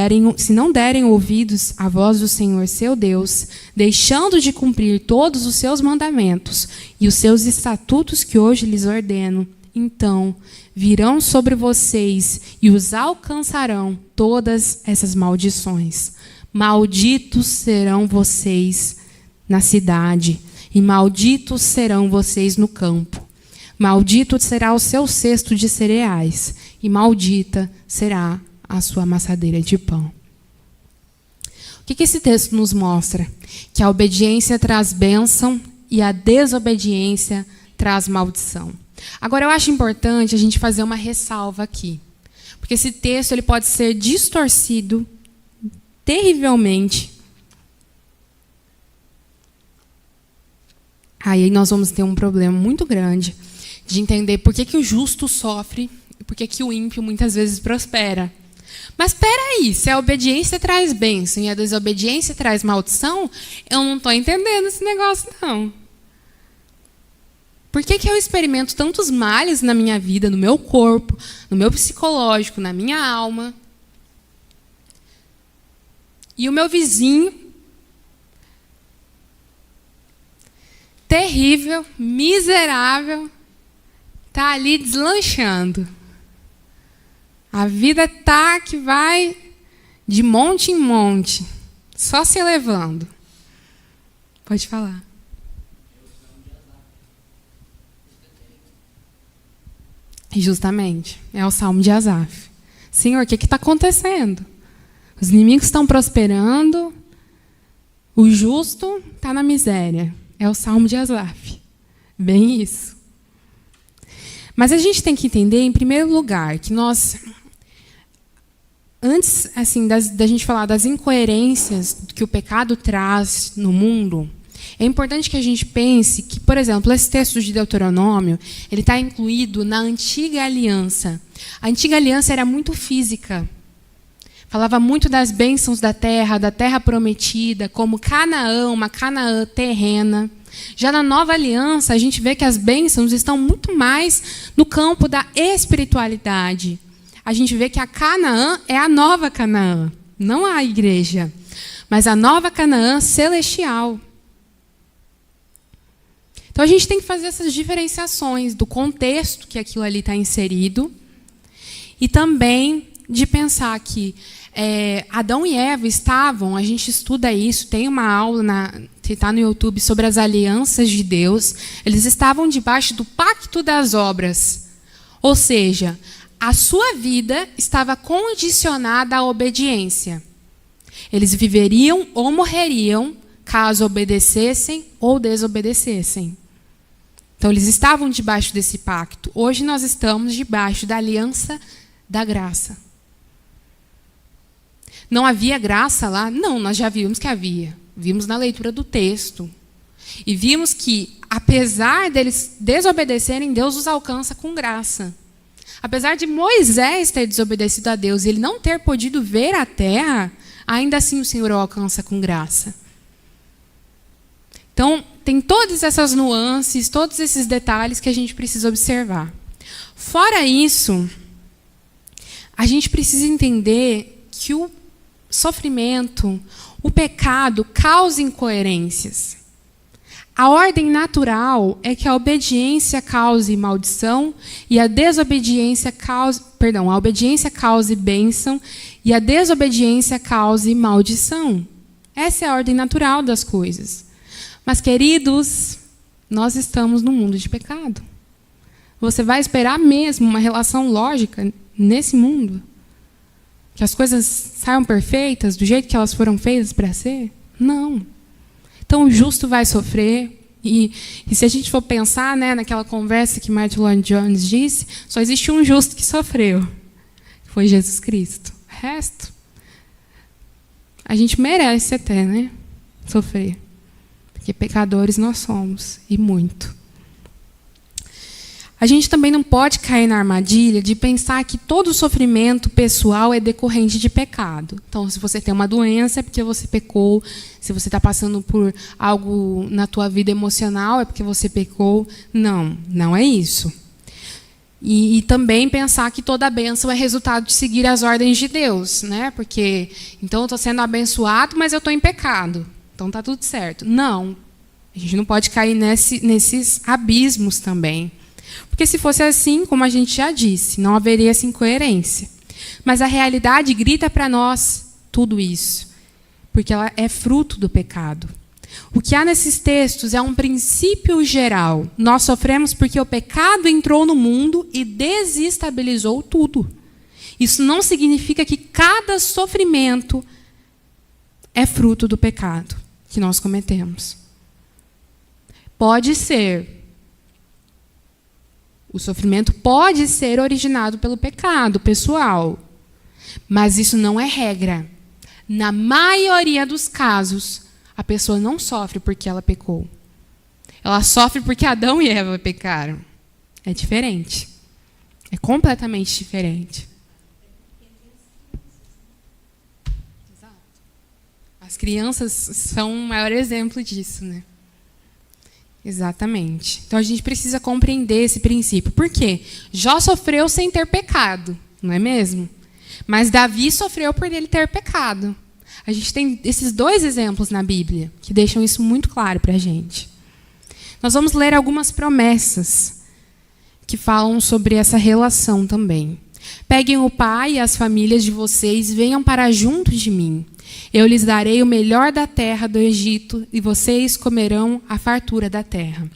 Speaker 1: não derem ouvidos à voz do Senhor seu Deus, deixando de cumprir todos os seus mandamentos e os seus estatutos que hoje lhes ordeno, então virão sobre vocês e os alcançarão todas essas maldições. Malditos serão vocês na cidade, e malditos serão vocês no campo. Maldito será o seu cesto de cereais, e maldita será a sua amassadeira de pão. O que esse texto nos mostra? Que a obediência traz bênção e a desobediência traz maldição. Agora, eu acho importante a gente fazer uma ressalva aqui, porque esse texto ele pode ser distorcido terrivelmente. Aí nós vamos ter um problema muito grande de entender por que o justo sofre e por que o ímpio muitas vezes prospera. Mas espera aí, se a obediência traz bênção e a desobediência traz maldição, eu não estou entendendo esse negócio, não. Por que eu experimento tantos males na minha vida, no meu corpo, no meu psicológico, na minha alma? E o meu vizinho, terrível, miserável, está ali deslanchando. A vida está que vai de monte em monte, só se elevando. Pode falar. Justamente, é o Salmo de Asaf. Senhor, o que está acontecendo? Os inimigos estão prosperando, o justo está na miséria. É o Salmo de Asaf. Bem isso. Mas a gente tem que entender, em primeiro lugar, que nós, antes assim, da gente falar das incoerências que o pecado traz no mundo, é importante que a gente pense que, por exemplo, esse texto de Deuteronômio, ele está incluído na Antiga Aliança. A Antiga Aliança era muito física. Falava muito das bênçãos da terra prometida, como Canaã, uma Canaã terrena. Já na Nova Aliança, a gente vê que as bênçãos estão muito mais no campo da espiritualidade. A gente vê que a Canaã é a nova Canaã, não a igreja, mas a nova Canaã celestial. Então, a gente tem que fazer essas diferenciações do contexto que aquilo ali está inserido e também de pensar que Adão e Eva estavam, a gente estuda isso, tem uma aula que está no YouTube sobre as alianças de Deus, eles estavam debaixo do pacto das obras. Ou seja, a sua vida estava condicionada à obediência. Eles viveriam ou morreriam caso obedecessem ou desobedecessem. Então, eles estavam debaixo desse pacto. Hoje nós estamos debaixo da aliança da graça. Não havia graça lá? Não, nós já vimos que havia. Vimos na leitura do texto. E vimos que, apesar deles desobedecerem, Deus os alcança com graça. Apesar de Moisés ter desobedecido a Deus e ele não ter podido ver a terra, ainda assim o Senhor o alcança com graça. Então, tem todas essas nuances, todos esses detalhes que a gente precisa observar. Fora isso, a gente precisa entender que o sofrimento, o pecado causa incoerências. A ordem natural é que a obediência cause maldição e a desobediência cause, a obediência cause bênção e a desobediência cause maldição. Essa é a ordem natural das coisas. Mas, queridos, nós estamos no mundo de pecado. Você vai esperar mesmo uma relação lógica nesse mundo? Que as coisas saiam perfeitas do jeito que elas foram feitas para ser? Não. Então, o justo vai sofrer E se a gente for pensar, né, naquela conversa que Martin Lloyd-Jones disse, só existe um justo que sofreu, que foi Jesus Cristo. O resto, a gente merece até, né, sofrer. Porque pecadores nós somos, e muito. A gente também não pode cair na armadilha de pensar que todo sofrimento pessoal é decorrente de pecado. Então, se você tem uma doença, é porque você pecou. Se você está passando por algo na tua vida emocional, é porque você pecou. Não, não é isso. E também pensar que toda bênção é resultado de seguir as ordens de Deus, né? Porque, então, eu estou sendo abençoado, mas eu estou em pecado. Então, está tudo certo. Não. A gente não pode cair nesses abismos também. Porque se fosse assim, como a gente já disse, não haveria essa incoerência. Mas a realidade grita para nós tudo isso, porque ela é fruto do pecado. O que há nesses textos é um princípio geral. Nós sofremos porque o pecado entrou no mundo e desestabilizou tudo. Isso não significa que cada sofrimento é fruto do pecado que nós cometemos. Pode ser. O sofrimento pode ser originado pelo pecado pessoal, mas isso não é regra. Na maioria dos casos, a pessoa não sofre porque ela pecou. Ela sofre porque Adão e Eva pecaram. É diferente. É completamente diferente. As crianças são o maior exemplo disso, né? Exatamente. Então, a gente precisa compreender esse princípio. Por quê? Jó sofreu sem ter pecado, não é mesmo? Mas Davi sofreu por ele ter pecado. A gente tem esses dois exemplos na Bíblia, que deixam isso muito claro para a gente. Nós vamos ler algumas promessas que falam sobre essa relação também. Peguem o pai e as famílias de vocês, venham para junto de mim. Eu lhes darei o melhor da terra do Egito, e vocês comerão a fartura da terra.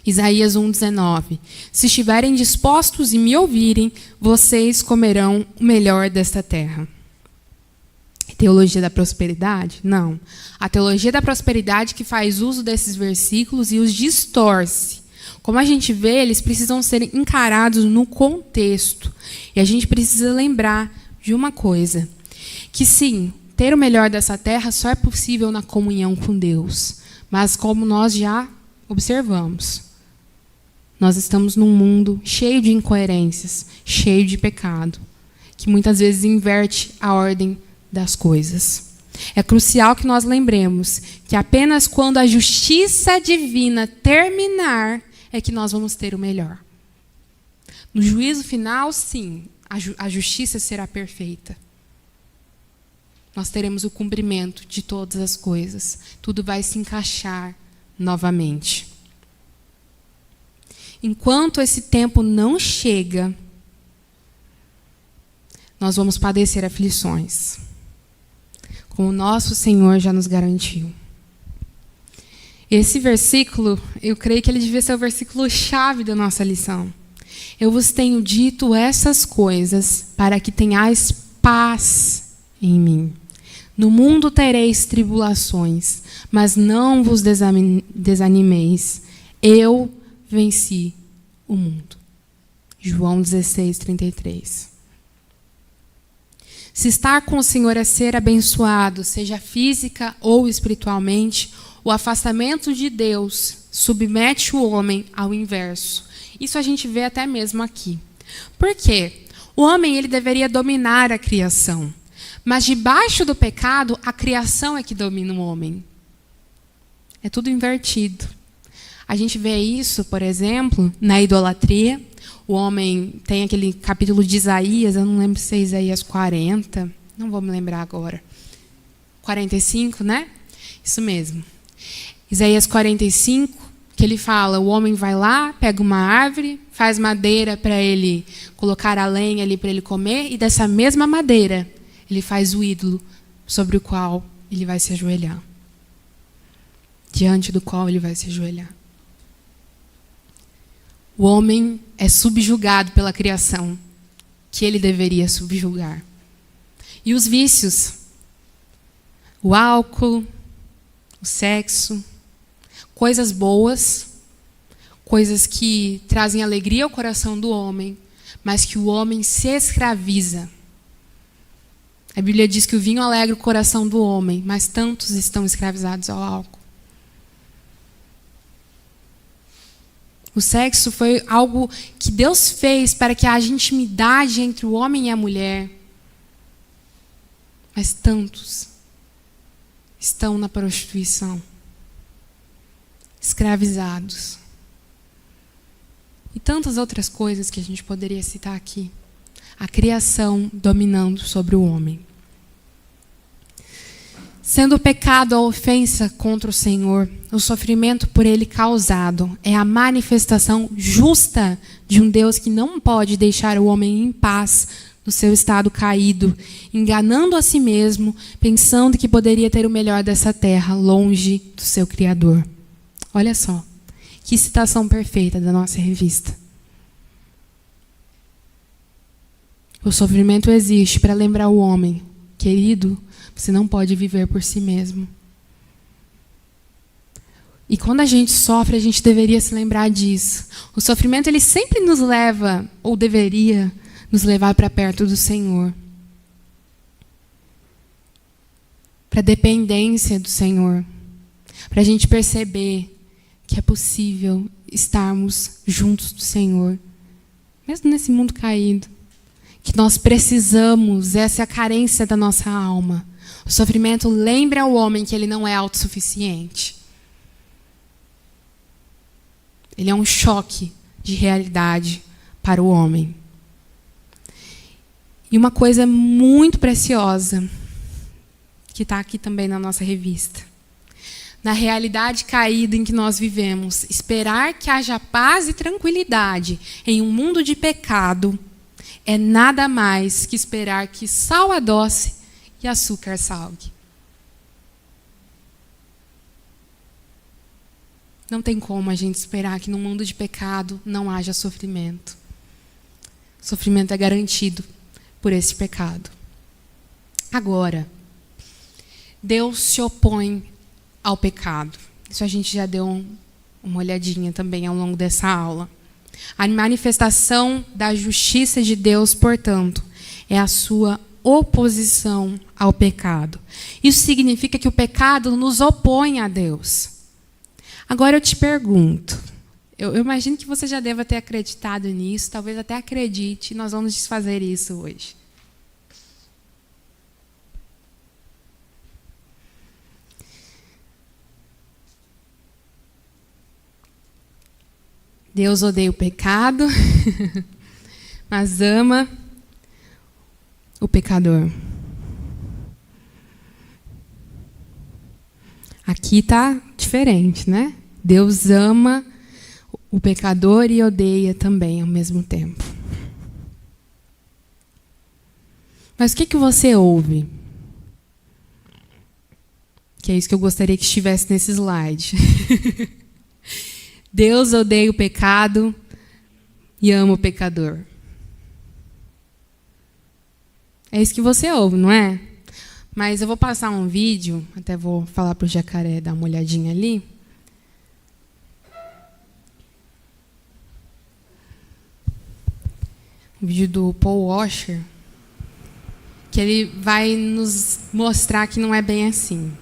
Speaker 1: Isaías 1:19. Se estiverem dispostos e me ouvirem, vocês comerão o melhor desta terra. Teologia da prosperidade? Não. A teologia da prosperidade que faz uso desses versículos e os distorce. Como a gente vê, eles precisam ser encarados no contexto. E a gente precisa lembrar de uma coisa. Que sim, ter o melhor dessa terra só é possível na comunhão com Deus. Mas como nós já observamos, nós estamos num mundo cheio de incoerências, cheio de pecado, que muitas vezes inverte a ordem das coisas. É crucial que nós lembremos que apenas quando a justiça divina terminar é que nós vamos ter o melhor. No juízo final, sim, a justiça será perfeita. Nós teremos o cumprimento de todas as coisas. Tudo vai se encaixar novamente. Enquanto esse tempo não chega, nós vamos padecer aflições, como o nosso Senhor já nos garantiu. Esse versículo, eu creio que ele devia ser o versículo-chave da nossa lição. Eu vos tenho dito essas coisas para que tenhais paz em mim. No mundo tereis tribulações, mas não vos desanimeis. Eu venci o mundo. João 16:33. Se estar com o Senhor é ser abençoado, seja física ou espiritualmente, o afastamento de Deus submete o homem ao inverso. Isso a gente vê até mesmo aqui. Por quê? O homem ele deveria dominar a criação. Mas debaixo do pecado, a criação é que domina o homem. É tudo invertido. A gente vê isso, por exemplo, na idolatria. O homem tem aquele capítulo de Isaías, eu não lembro se é Isaías 40, não vou me lembrar agora. 45, né? Isso mesmo. Isaías 45, que ele fala, o homem vai lá, pega uma árvore, faz madeira para ele colocar a lenha ali para ele comer, e dessa mesma madeira ele faz o ídolo sobre o qual ele vai se ajoelhar. Diante do qual ele vai se ajoelhar. O homem é subjugado pela criação, que ele deveria subjugar. E os vícios? O álcool, o sexo, coisas boas, coisas que trazem alegria ao coração do homem, mas que o homem se escraviza. A Bíblia diz que o vinho alegra o coração do homem, mas tantos estão escravizados ao álcool. O sexo foi algo que Deus fez para que haja intimidade entre o homem e a mulher. Mas tantos estão na prostituição, escravizados. E tantas outras coisas que a gente poderia citar aqui. A criação dominando sobre o homem. Sendo o pecado a ofensa contra o Senhor, o sofrimento por ele causado é a manifestação justa de um Deus que não pode deixar o homem em paz no seu estado caído, enganando a si mesmo, pensando que poderia ter o melhor dessa terra, longe do seu Criador. Olha só, que citação perfeita da nossa revista. O sofrimento existe para lembrar o homem, querido, você não pode viver por si mesmo. E quando a gente sofre, a gente deveria se lembrar disso. O sofrimento, ele sempre nos leva, ou deveria nos levar para perto do Senhor. Para a dependência do Senhor. Para a gente perceber que é possível estarmos juntos do Senhor. Mesmo nesse mundo caído. Que nós precisamos, essa é a carência da nossa alma. O sofrimento lembra ao homem que ele não é autossuficiente. Ele é um choque de realidade para o homem. E uma coisa muito preciosa, que está aqui também na nossa revista. Na realidade caída em que nós vivemos, esperar que haja paz e tranquilidade em um mundo de pecado é nada mais que esperar que sal adoce e açúcar salgue. Não tem como a gente esperar que no mundo de pecado não haja sofrimento. Sofrimento é garantido por esse pecado. Agora, Deus se opõe ao pecado. Isso a gente já deu uma olhadinha também ao longo dessa aula. A manifestação da justiça de Deus, portanto, é a sua oposição ao pecado. Isso significa que o pecado nos opõe a Deus. Agora eu te pergunto, eu imagino que você já deva ter acreditado nisso, talvez até acredite, nós vamos desfazer isso hoje. Deus odeia o pecado, mas ama o pecador. Aqui está diferente, né? Deus ama o pecador e odeia também ao mesmo tempo. Mas o que você ouve? Que é isso que eu gostaria que estivesse nesse slide. Deus odeia o pecado e ama o pecador. É isso que você ouve, não é? Mas eu vou passar um vídeo, até vou falar para o Jacaré dar uma olhadinha ali. Um vídeo do Paul Washer, que ele vai nos mostrar que não é bem assim.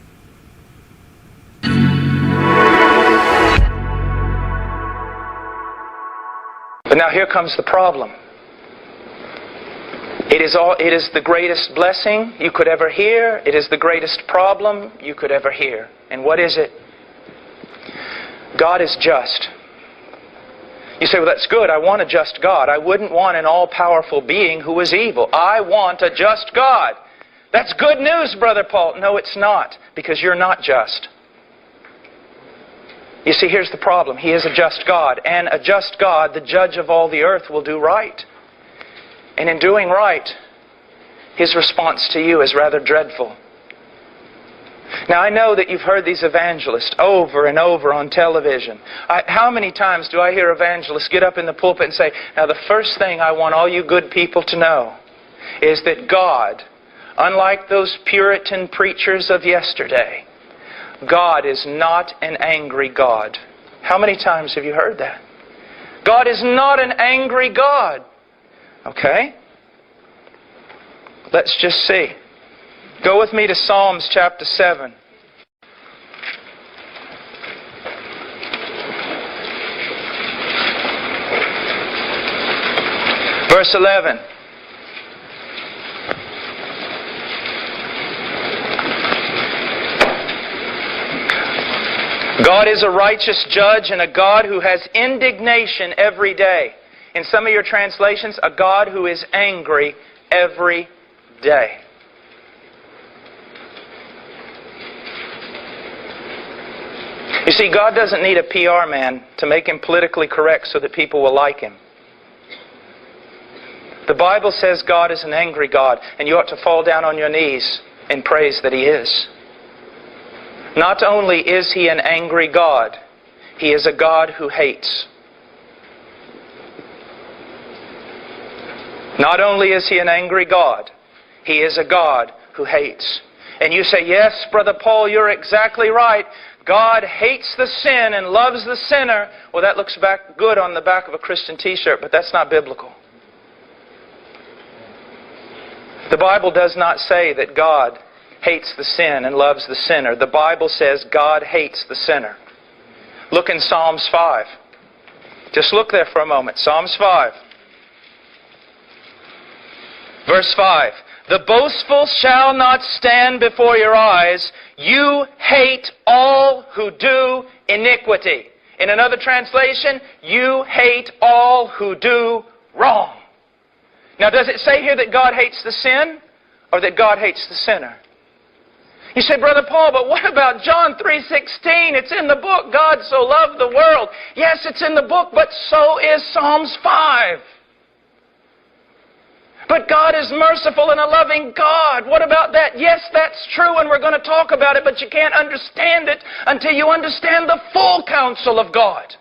Speaker 2: But now here comes the problem. It is the greatest blessing you could ever hear. It is the greatest problem you could ever hear. And what is it? God is just. You say, well, that's good. I want a just God. I wouldn't want an all-powerful being who is evil. I want a just God. That's good news, Brother Paul. No, it's not, because you're not just. You see, here's the problem. He is a just God. And a just God, the judge of all the earth, will do right. And in doing right, His response to you is rather dreadful. Now, I know that you've heard these evangelists over and over on television. How many times do I hear evangelists get up in the pulpit and say, now the first thing I want all you good people to know is that God, unlike those Puritan preachers of yesterday, God is not an angry God. How many times have you heard that? God is not an angry God. Okay? Let's just see. Go with me to Psalms chapter 7. Verse 11. God is a righteous judge and a God who has indignation every day. In some of your translations, a God who is angry every day. You see, God doesn't need a PR man to make Him politically correct so that people will like Him. The Bible says God is an angry God, and you ought to fall down on your knees in praise that He is. Not only is He an angry God, He is a God who hates. Not only is He an angry God, He is a God who hates. And you say, yes, Brother Paul, you're exactly right. God hates the sin and loves the sinner. Well, that looks good on the back of a Christian t-shirt, but that's not biblical. The Bible does not say that God hates the sin and loves the sinner. The Bible says God hates the sinner. Look in Psalms 5. Just look there for a moment. Psalms 5. Verse 5. The boastful shall not stand before your eyes. You hate all who do iniquity. In another translation, you hate all who do wrong. Now, does it say here that God hates the sin or that God hates the sinner? You say, Brother Paul, but what about John 3:16? It's in the book, God so loved the world. Yes, it's in the book, but so is Psalms 5. But God is merciful and a loving God. What about that? Yes, that's true, and we're going to talk about it, but you can't understand it until you understand the full counsel of God.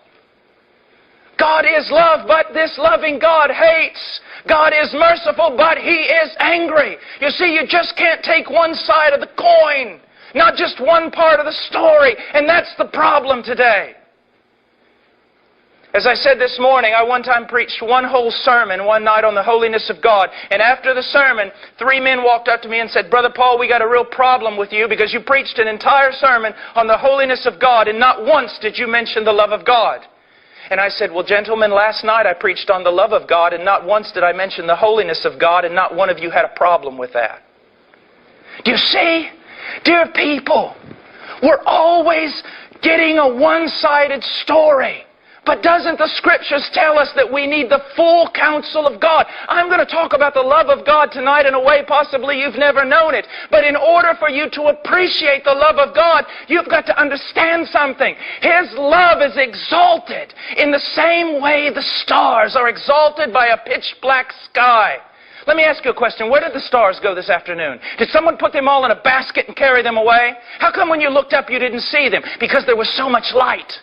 Speaker 2: God is love, but this loving God hates. God is merciful, but He is angry. You see, you just can't take one side of the coin, not just one part of the story, and that's the problem today. As I said this morning, I one time preached one whole sermon one night on the holiness of God, and after the sermon, 3 men walked up to me and said, Brother Paul, we got a real problem with you because you preached an entire sermon on the holiness of God, and not once did you mention the love of God. And I said, well, gentlemen, last night I preached on the love of God, and not once did I mention the holiness of God, and not one of you had a problem with that. Do you see? Dear people, we're always getting a one-sided story. But doesn't the Scriptures tell us that we need the full counsel of God? I'm going to talk about the love of God tonight in a way possibly you've never known it. But in order for you to appreciate the love of God, you've got to understand something. His love is exalted in the same way the stars are exalted by a pitch black sky. Let me ask you a question. Where did the stars go this afternoon? Did someone put them all in a basket and carry them away? How come when you looked up you didn't see them? Because there was so much light.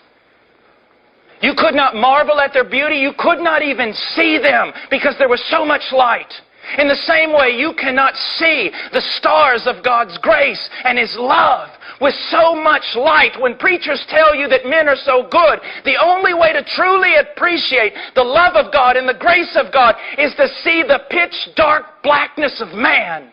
Speaker 2: You could not marvel at their beauty. You could not even see them because there was so much light. In the same way, you cannot see the stars of God's grace and His love with so much light. When preachers tell you that men are so good, the only way to truly appreciate the love of God and the grace of God is to see the pitch dark blackness of man.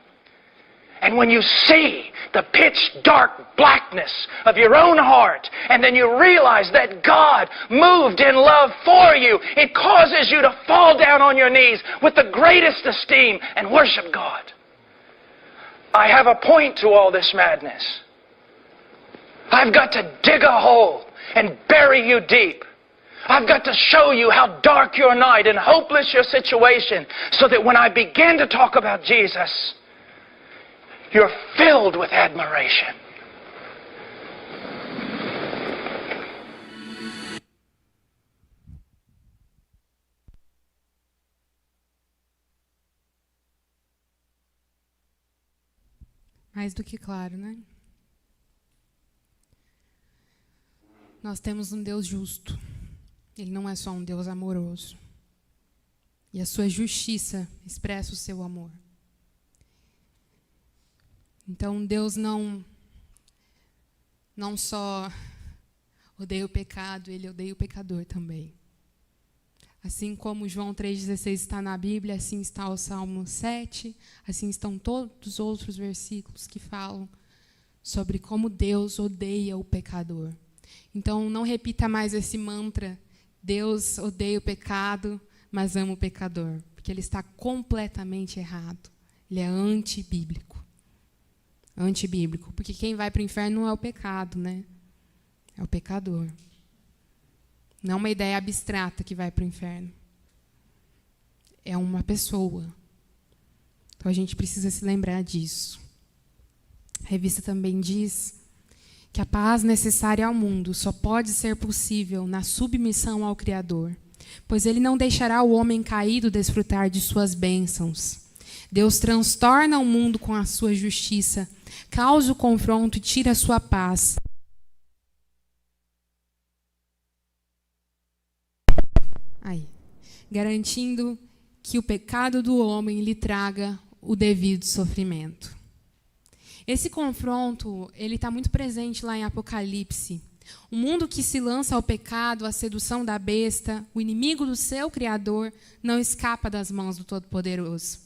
Speaker 2: And when you see the pitch dark blackness of your own heart, and then you realize that God moved in love for you, it causes you to fall down on your knees with the greatest esteem and worship God. I have a point to all this madness. I've got to dig a hole and bury you deep. I've got to show you how dark your night and hopeless your situation, so that when I begin to talk about Jesus, you're filled with admiration.
Speaker 1: Mais do que claro, né? Nós temos um Deus justo. Ele não é só um Deus amoroso. E a sua justiça expressa o seu amor. Então, Deus não não só odeia o pecado, ele odeia o pecador também. Assim como João 3,16 está na Bíblia, assim está o Salmo 7, assim estão todos os outros versículos que falam sobre como Deus odeia o pecador. Então, não repita mais esse mantra, Deus odeia o pecado, mas ama o pecador, porque ele está completamente errado. Ele é antibíblico. Antibíblico, porque quem vai para o inferno não é o pecado, né? É o pecador. Não é uma ideia abstrata que vai para o inferno. É uma pessoa. Então a gente precisa se lembrar disso. A revista também diz que a paz necessária ao mundo só pode ser possível na submissão ao Criador, pois ele não deixará o homem caído desfrutar de suas bênçãos. Deus transtorna o mundo com a sua justiça, causa o confronto e tira a sua paz. Garantindo que o pecado do homem lhe traga o devido sofrimento. Esse confronto, ele está muito presente lá em Apocalipse. O mundo que se lança ao pecado, à sedução da besta, o inimigo do seu Criador, não escapa das mãos do Todo-Poderoso.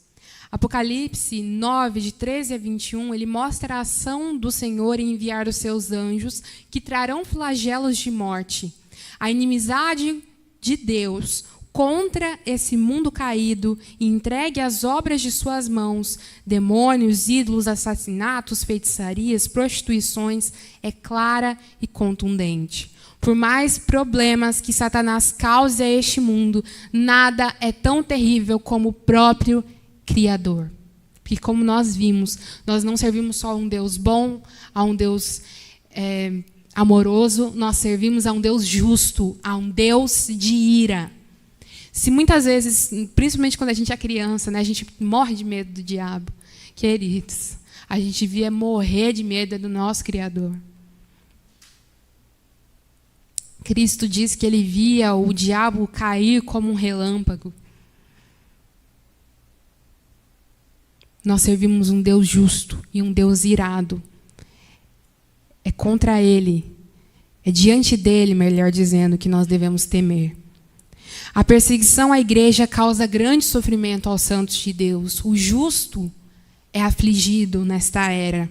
Speaker 1: Apocalipse 9, de 13 a 21, ele mostra a ação do Senhor em enviar os seus anjos, que trarão flagelos de morte. A inimizade de Deus contra esse mundo caído e entregue às obras de suas mãos, demônios, ídolos, assassinatos, feitiçarias, prostituições, é clara e contundente. Por mais problemas que Satanás cause a este mundo, nada é tão terrível como o próprio Criador. Porque, como nós vimos, nós não servimos só a um Deus bom, a um Deus amoroso, nós servimos a um Deus justo, a um Deus de ira. Se muitas vezes, principalmente quando a gente é criança, né, a gente morre de medo do diabo, queridos, a gente devia morrer de medo do nosso Criador. Cristo disse que ele via o diabo cair como um relâmpago. Nós servimos um Deus justo e um Deus irado. É contra ele, é diante dele, melhor dizendo, que nós devemos temer. A perseguição à igreja causa grande sofrimento aos santos de Deus. O justo é afligido nesta era.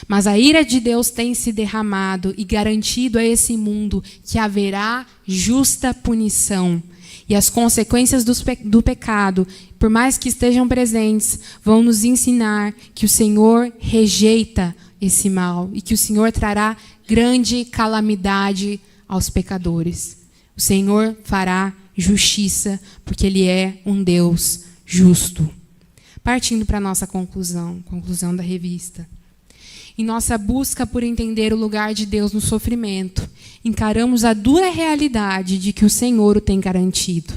Speaker 1: Mas a ira de Deus tem se derramado e garantido a esse mundo que haverá justa punição. E as consequências do pecado, por mais que estejam presentes, vão nos ensinar que o Senhor rejeita esse mal e que o Senhor trará grande calamidade aos pecadores. O Senhor fará justiça, porque ele é um Deus justo. Partindo para a nossa conclusão da revista. Em nossa busca por entender o lugar de Deus no sofrimento, encaramos a dura realidade de que o Senhor o tem garantido.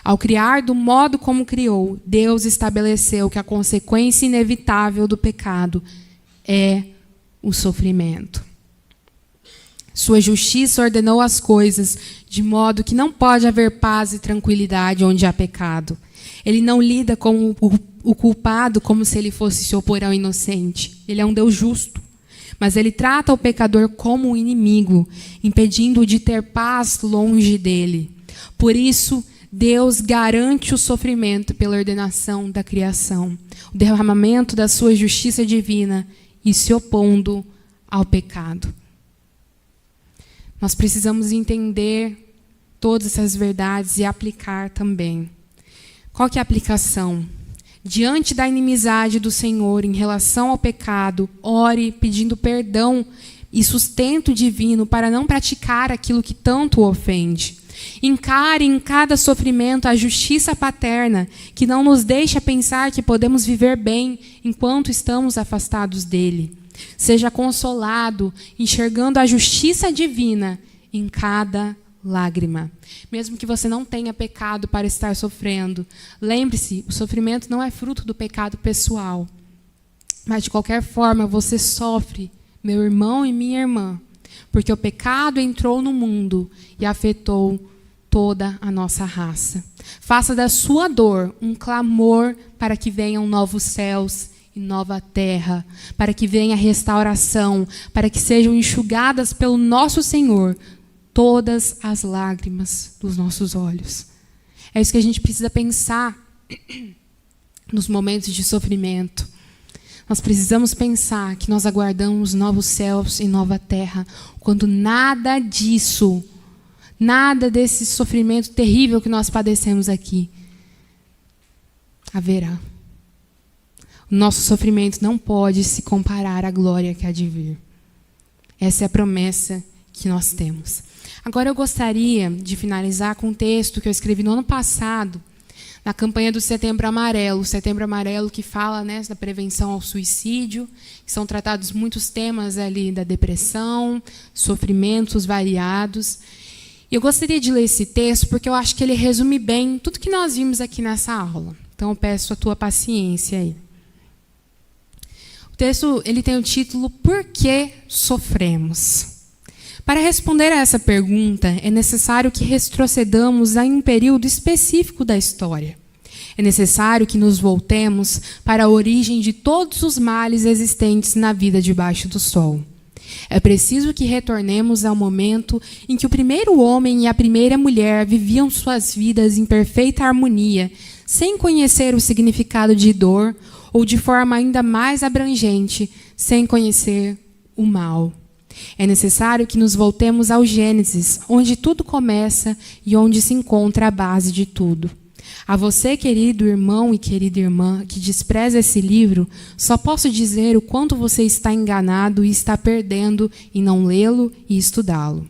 Speaker 1: Ao criar do modo como criou, Deus estabeleceu que a consequência inevitável do pecado é o sofrimento. Sua justiça ordenou as coisas de modo que não pode haver paz e tranquilidade onde há pecado. Ele não lida com o culpado como se ele fosse se opor ao inocente. Ele é um Deus justo. Mas ele trata o pecador como um inimigo, impedindo-o de ter paz longe dele. Por isso, Deus garante o sofrimento pela ordenação da criação, o derramamento da sua justiça divina e se opondo ao pecado. Nós precisamos entender todas essas verdades e aplicar também. Qual que é a aplicação? Diante da inimizade do Senhor em relação ao pecado, ore pedindo perdão e sustento divino para não praticar aquilo que tanto o ofende. Encare em cada sofrimento a justiça paterna, que não nos deixa pensar que podemos viver bem enquanto estamos afastados dele. Seja consolado, enxergando a justiça divina em cada lágrima. Mesmo que você não tenha pecado para estar sofrendo, lembre-se, o sofrimento não é fruto do pecado pessoal. Mas, de qualquer forma, você sofre, meu irmão e minha irmã, porque o pecado entrou no mundo e afetou toda a nossa raça. Faça da sua dor um clamor para que venham novos céus e nova terra, para que venha restauração, para que sejam enxugadas pelo nosso Senhor todas as lágrimas dos nossos olhos. É isso que a gente precisa pensar nos momentos de sofrimento. Nós precisamos pensar que nós aguardamos novos céus e nova terra, quando nada disso, nada desse sofrimento terrível que nós padecemos aqui, haverá. O nosso sofrimento não pode se comparar à glória que há de vir. Essa é a promessa que nós temos. Agora eu gostaria de finalizar com um texto que eu escrevi no ano passado, na campanha do Setembro Amarelo. O Setembro Amarelo que fala, né, da prevenção ao suicídio, que são tratados muitos temas ali da depressão, sofrimentos variados. E eu gostaria de ler esse texto porque eu acho que ele resume bem tudo que nós vimos aqui nessa aula. Então eu peço a tua paciência aí. O texto ele tem o título Por que sofremos? Para responder a essa pergunta, é necessário que retrocedamos a um período específico da história. É necessário que nos voltemos para a origem de todos os males existentes na vida debaixo do sol. É preciso que retornemos ao momento em que o primeiro homem e a primeira mulher viviam suas vidas em perfeita harmonia, sem conhecer o significado de dor, ou de forma ainda mais abrangente, sem conhecer o mal. É necessário que nos voltemos ao Gênesis, onde tudo começa e onde se encontra a base de tudo. A você, querido irmão e querida irmã, que despreza esse livro, só posso dizer o quanto você está enganado e está perdendo em não lê-lo e estudá-lo.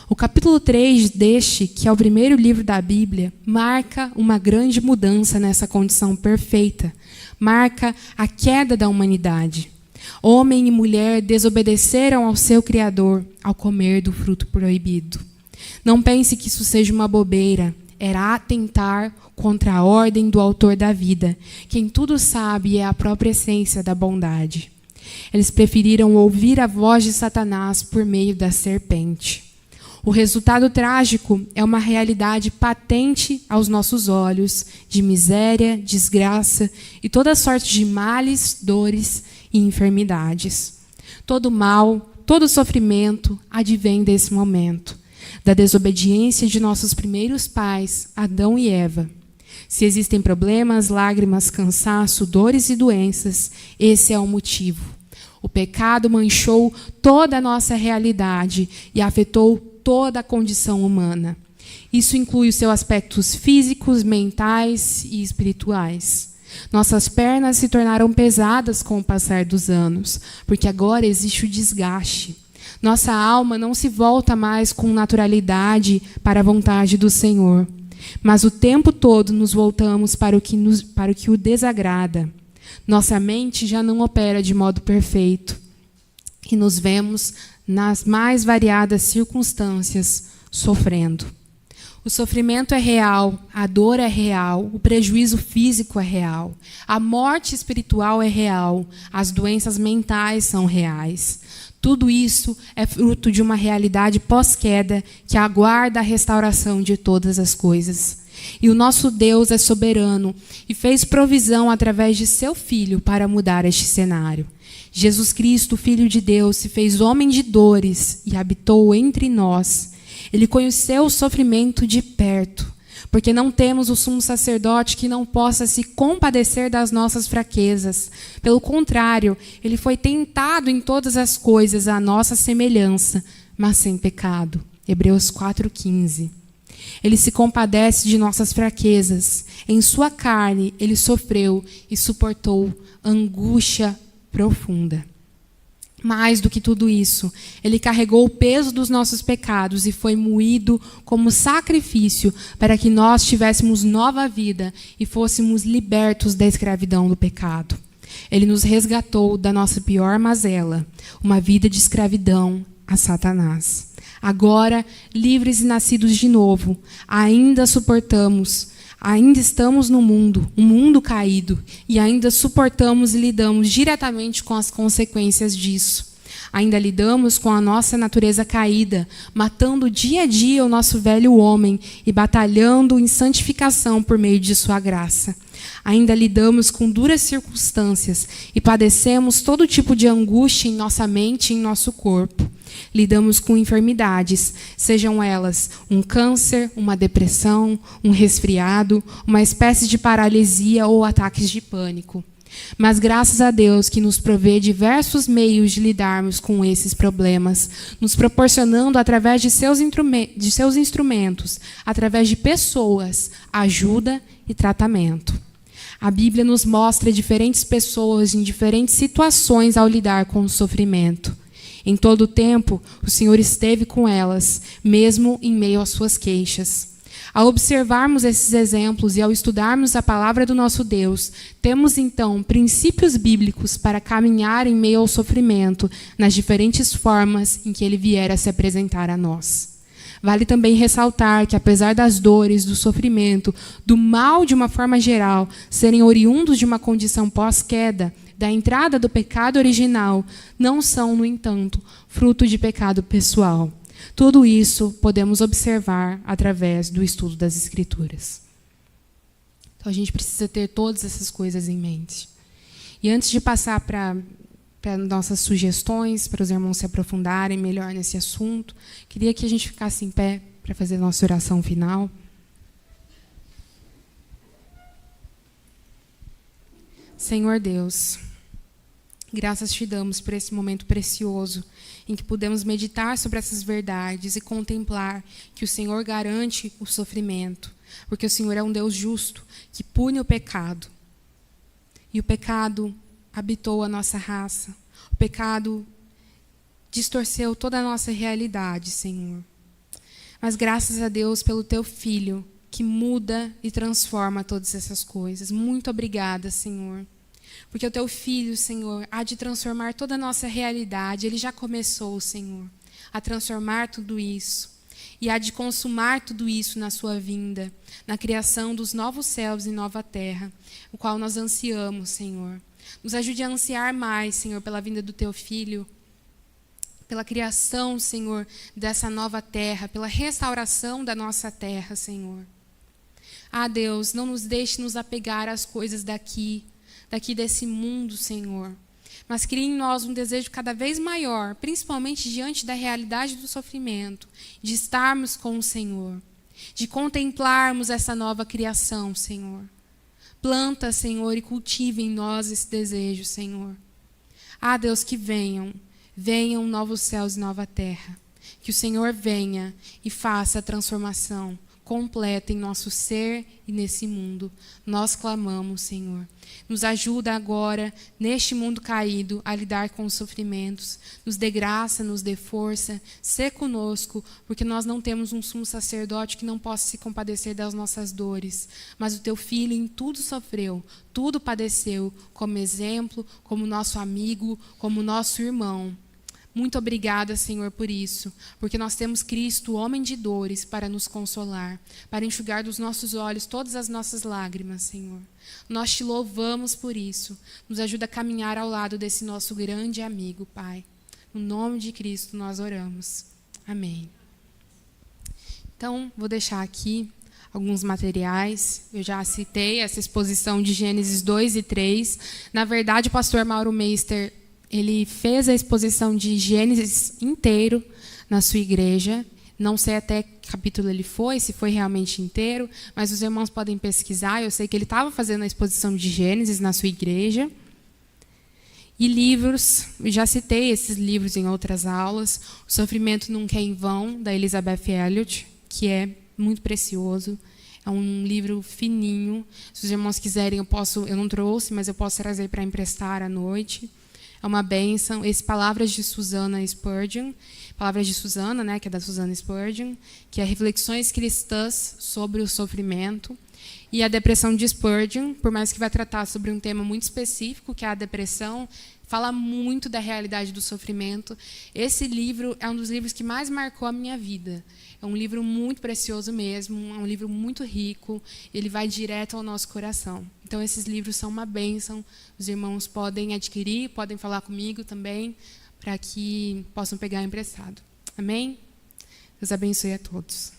Speaker 1: O capítulo 3 deste, que é o primeiro livro da Bíblia, marca uma grande mudança nessa condição perfeita. Marca a queda da humanidade. Homem e mulher desobedeceram ao seu Criador ao comer do fruto proibido. Não pense que isso seja uma bobeira. Era atentar contra a ordem do autor da vida. Quem tudo sabe é a própria essência da bondade. Eles preferiram ouvir a voz de Satanás por meio da serpente. O resultado trágico é uma realidade patente aos nossos olhos, de miséria, desgraça e toda sorte de males, dores e enfermidades. Todo mal, todo sofrimento advém desse momento, da desobediência de nossos primeiros pais, Adão e Eva. Se existem problemas, lágrimas, cansaço, dores e doenças, esse é o motivo. O pecado manchou toda a nossa realidade e afetou toda a condição humana. Isso inclui os seus aspectos físicos, mentais e espirituais. Nossas pernas se tornaram pesadas com o passar dos anos, porque agora existe o desgaste. Nossa alma não se volta mais com naturalidade para a vontade do Senhor, mas o tempo todo nos voltamos para o que o desagrada. Nossa mente já não opera de modo perfeito e nos vemos nas mais variadas circunstâncias sofrendo. O sofrimento é real, a dor é real, o prejuízo físico é real, a morte espiritual é real, as doenças mentais são reais. Tudo isso é fruto de uma realidade pós-queda que aguarda a restauração de todas as coisas. E o nosso Deus é soberano e fez provisão através de seu Filho para mudar este cenário. Jesus Cristo, Filho de Deus, se fez homem de dores e habitou entre nós. Ele conheceu o sofrimento de perto, porque não temos o sumo sacerdote que não possa se compadecer das nossas fraquezas. Pelo contrário, ele foi tentado em todas as coisas à nossa semelhança, mas sem pecado. Hebreus 4,15. Ele se compadece de nossas fraquezas. Em sua carne, ele sofreu e suportou angústia profunda. Mais do que tudo isso, ele carregou o peso dos nossos pecados e foi moído como sacrifício para que nós tivéssemos nova vida e fôssemos libertos da escravidão do pecado. Ele nos resgatou da nossa pior mazela, uma vida de escravidão a Satanás. Agora, livres e nascidos de novo, ainda estamos no mundo, um mundo caído, e ainda suportamos e lidamos diretamente com as consequências disso. Ainda lidamos com a nossa natureza caída, matando dia a dia o nosso velho homem e batalhando em santificação por meio de sua graça. Ainda lidamos com duras circunstâncias e padecemos todo tipo de angústia em nossa mente e em nosso corpo. Lidamos com enfermidades, sejam elas um câncer, uma depressão, um resfriado, uma espécie de paralisia ou ataques de pânico. Mas graças a Deus que nos provê diversos meios de lidarmos com esses problemas, nos proporcionando através de seus instrumentos, através de pessoas, ajuda e tratamento. A Bíblia nos mostra diferentes pessoas em diferentes situações ao lidar com o sofrimento. Em todo o tempo, o Senhor esteve com elas, mesmo em meio às suas queixas. Ao observarmos esses exemplos e ao estudarmos a palavra do nosso Deus, temos então princípios bíblicos para caminhar em meio ao sofrimento, nas diferentes formas em que ele vier a se apresentar a nós. Vale também ressaltar que, apesar das dores, do sofrimento, do mal de uma forma geral, serem oriundos de uma condição pós-queda, da entrada do pecado original, não são, no entanto, fruto de pecado pessoal. Tudo isso podemos observar através do estudo das Escrituras. Então, a gente precisa ter todas essas coisas em mente. E antes de passar para nossas sugestões, para os irmãos se aprofundarem melhor nesse assunto, queria que a gente ficasse em pé para fazer a nossa oração final. Senhor Deus, graças te damos por esse momento precioso em que podemos meditar sobre essas verdades e contemplar que o Senhor garante o sofrimento, porque o Senhor é um Deus justo que pune o pecado. E o pecado habitou a nossa raça. O pecado distorceu toda a nossa realidade, Senhor. Mas graças a Deus pelo teu Filho, que muda e transforma todas essas coisas. Muito obrigada, Senhor. Porque o teu Filho, Senhor, há de transformar toda a nossa realidade. Ele já começou, Senhor, a transformar tudo isso. E há de consumar tudo isso na sua vinda, na criação dos novos céus e nova terra, o qual nós ansiamos, Senhor. Nos ajude a ansiar mais, Senhor, pela vinda do teu Filho, pela criação, Senhor, dessa nova terra, pela restauração da nossa terra, Senhor. Ah, Deus, não nos deixe nos apegar às coisas daqui desse mundo, Senhor. Mas crie em nós um desejo cada vez maior, principalmente diante da realidade do sofrimento, de estarmos com o Senhor, de contemplarmos essa nova criação, Senhor. Planta, Senhor, e cultive em nós esse desejo, Senhor. Ah, Deus, que venham novos céus e nova terra. Que o Senhor venha e faça a transformação completa em nosso ser e nesse mundo. Nós clamamos, Senhor. Nos ajuda agora, neste mundo caído, a lidar com os sofrimentos. Nos dê graça, nos dê força. Sê conosco, porque nós não temos um sumo sacerdote que não possa se compadecer das nossas dores. Mas o teu Filho em tudo sofreu, tudo padeceu, como exemplo, como nosso amigo, como nosso irmão. Muito obrigada, Senhor, por isso, porque nós temos Cristo, homem de dores, para nos consolar, para enxugar dos nossos olhos todas as nossas lágrimas, Senhor. Nós te louvamos por isso. Nos ajuda a caminhar ao lado desse nosso grande amigo, Pai. No nome de Cristo nós oramos. Amém. Então, vou deixar aqui alguns materiais. Eu já citei essa exposição de Gênesis 2 e 3. Na verdade, o pastor Mauro Meister, ele fez a exposição de Gênesis inteiro na sua igreja. Não sei até que capítulo ele foi, se foi realmente inteiro, mas os irmãos podem pesquisar. Eu sei que ele estava fazendo a exposição de Gênesis na sua igreja. E livros, eu já citei esses livros em outras aulas. O Sofrimento Nunca é em Vão, da Elizabeth Elliot, que é muito precioso. É um livro fininho. Se os irmãos quiserem, eu não trouxe, mas eu posso trazer para emprestar à noite. É uma bênção. Palavras de Susana Spurgeon, Palavras de Susana, né, que é da Susana Spurgeon, que é Reflexões Cristãs sobre o Sofrimento. E a Depressão de Spurgeon, por mais que vai tratar sobre um tema muito específico, que é a depressão, fala muito da realidade do sofrimento. Esse livro é um dos livros que mais marcou a minha vida. É um livro muito precioso mesmo, é um livro muito rico, ele vai direto ao nosso coração. Então, esses livros são uma bênção, os irmãos podem adquirir, podem falar comigo também, para que possam pegar emprestado. Amém? Deus abençoe a todos.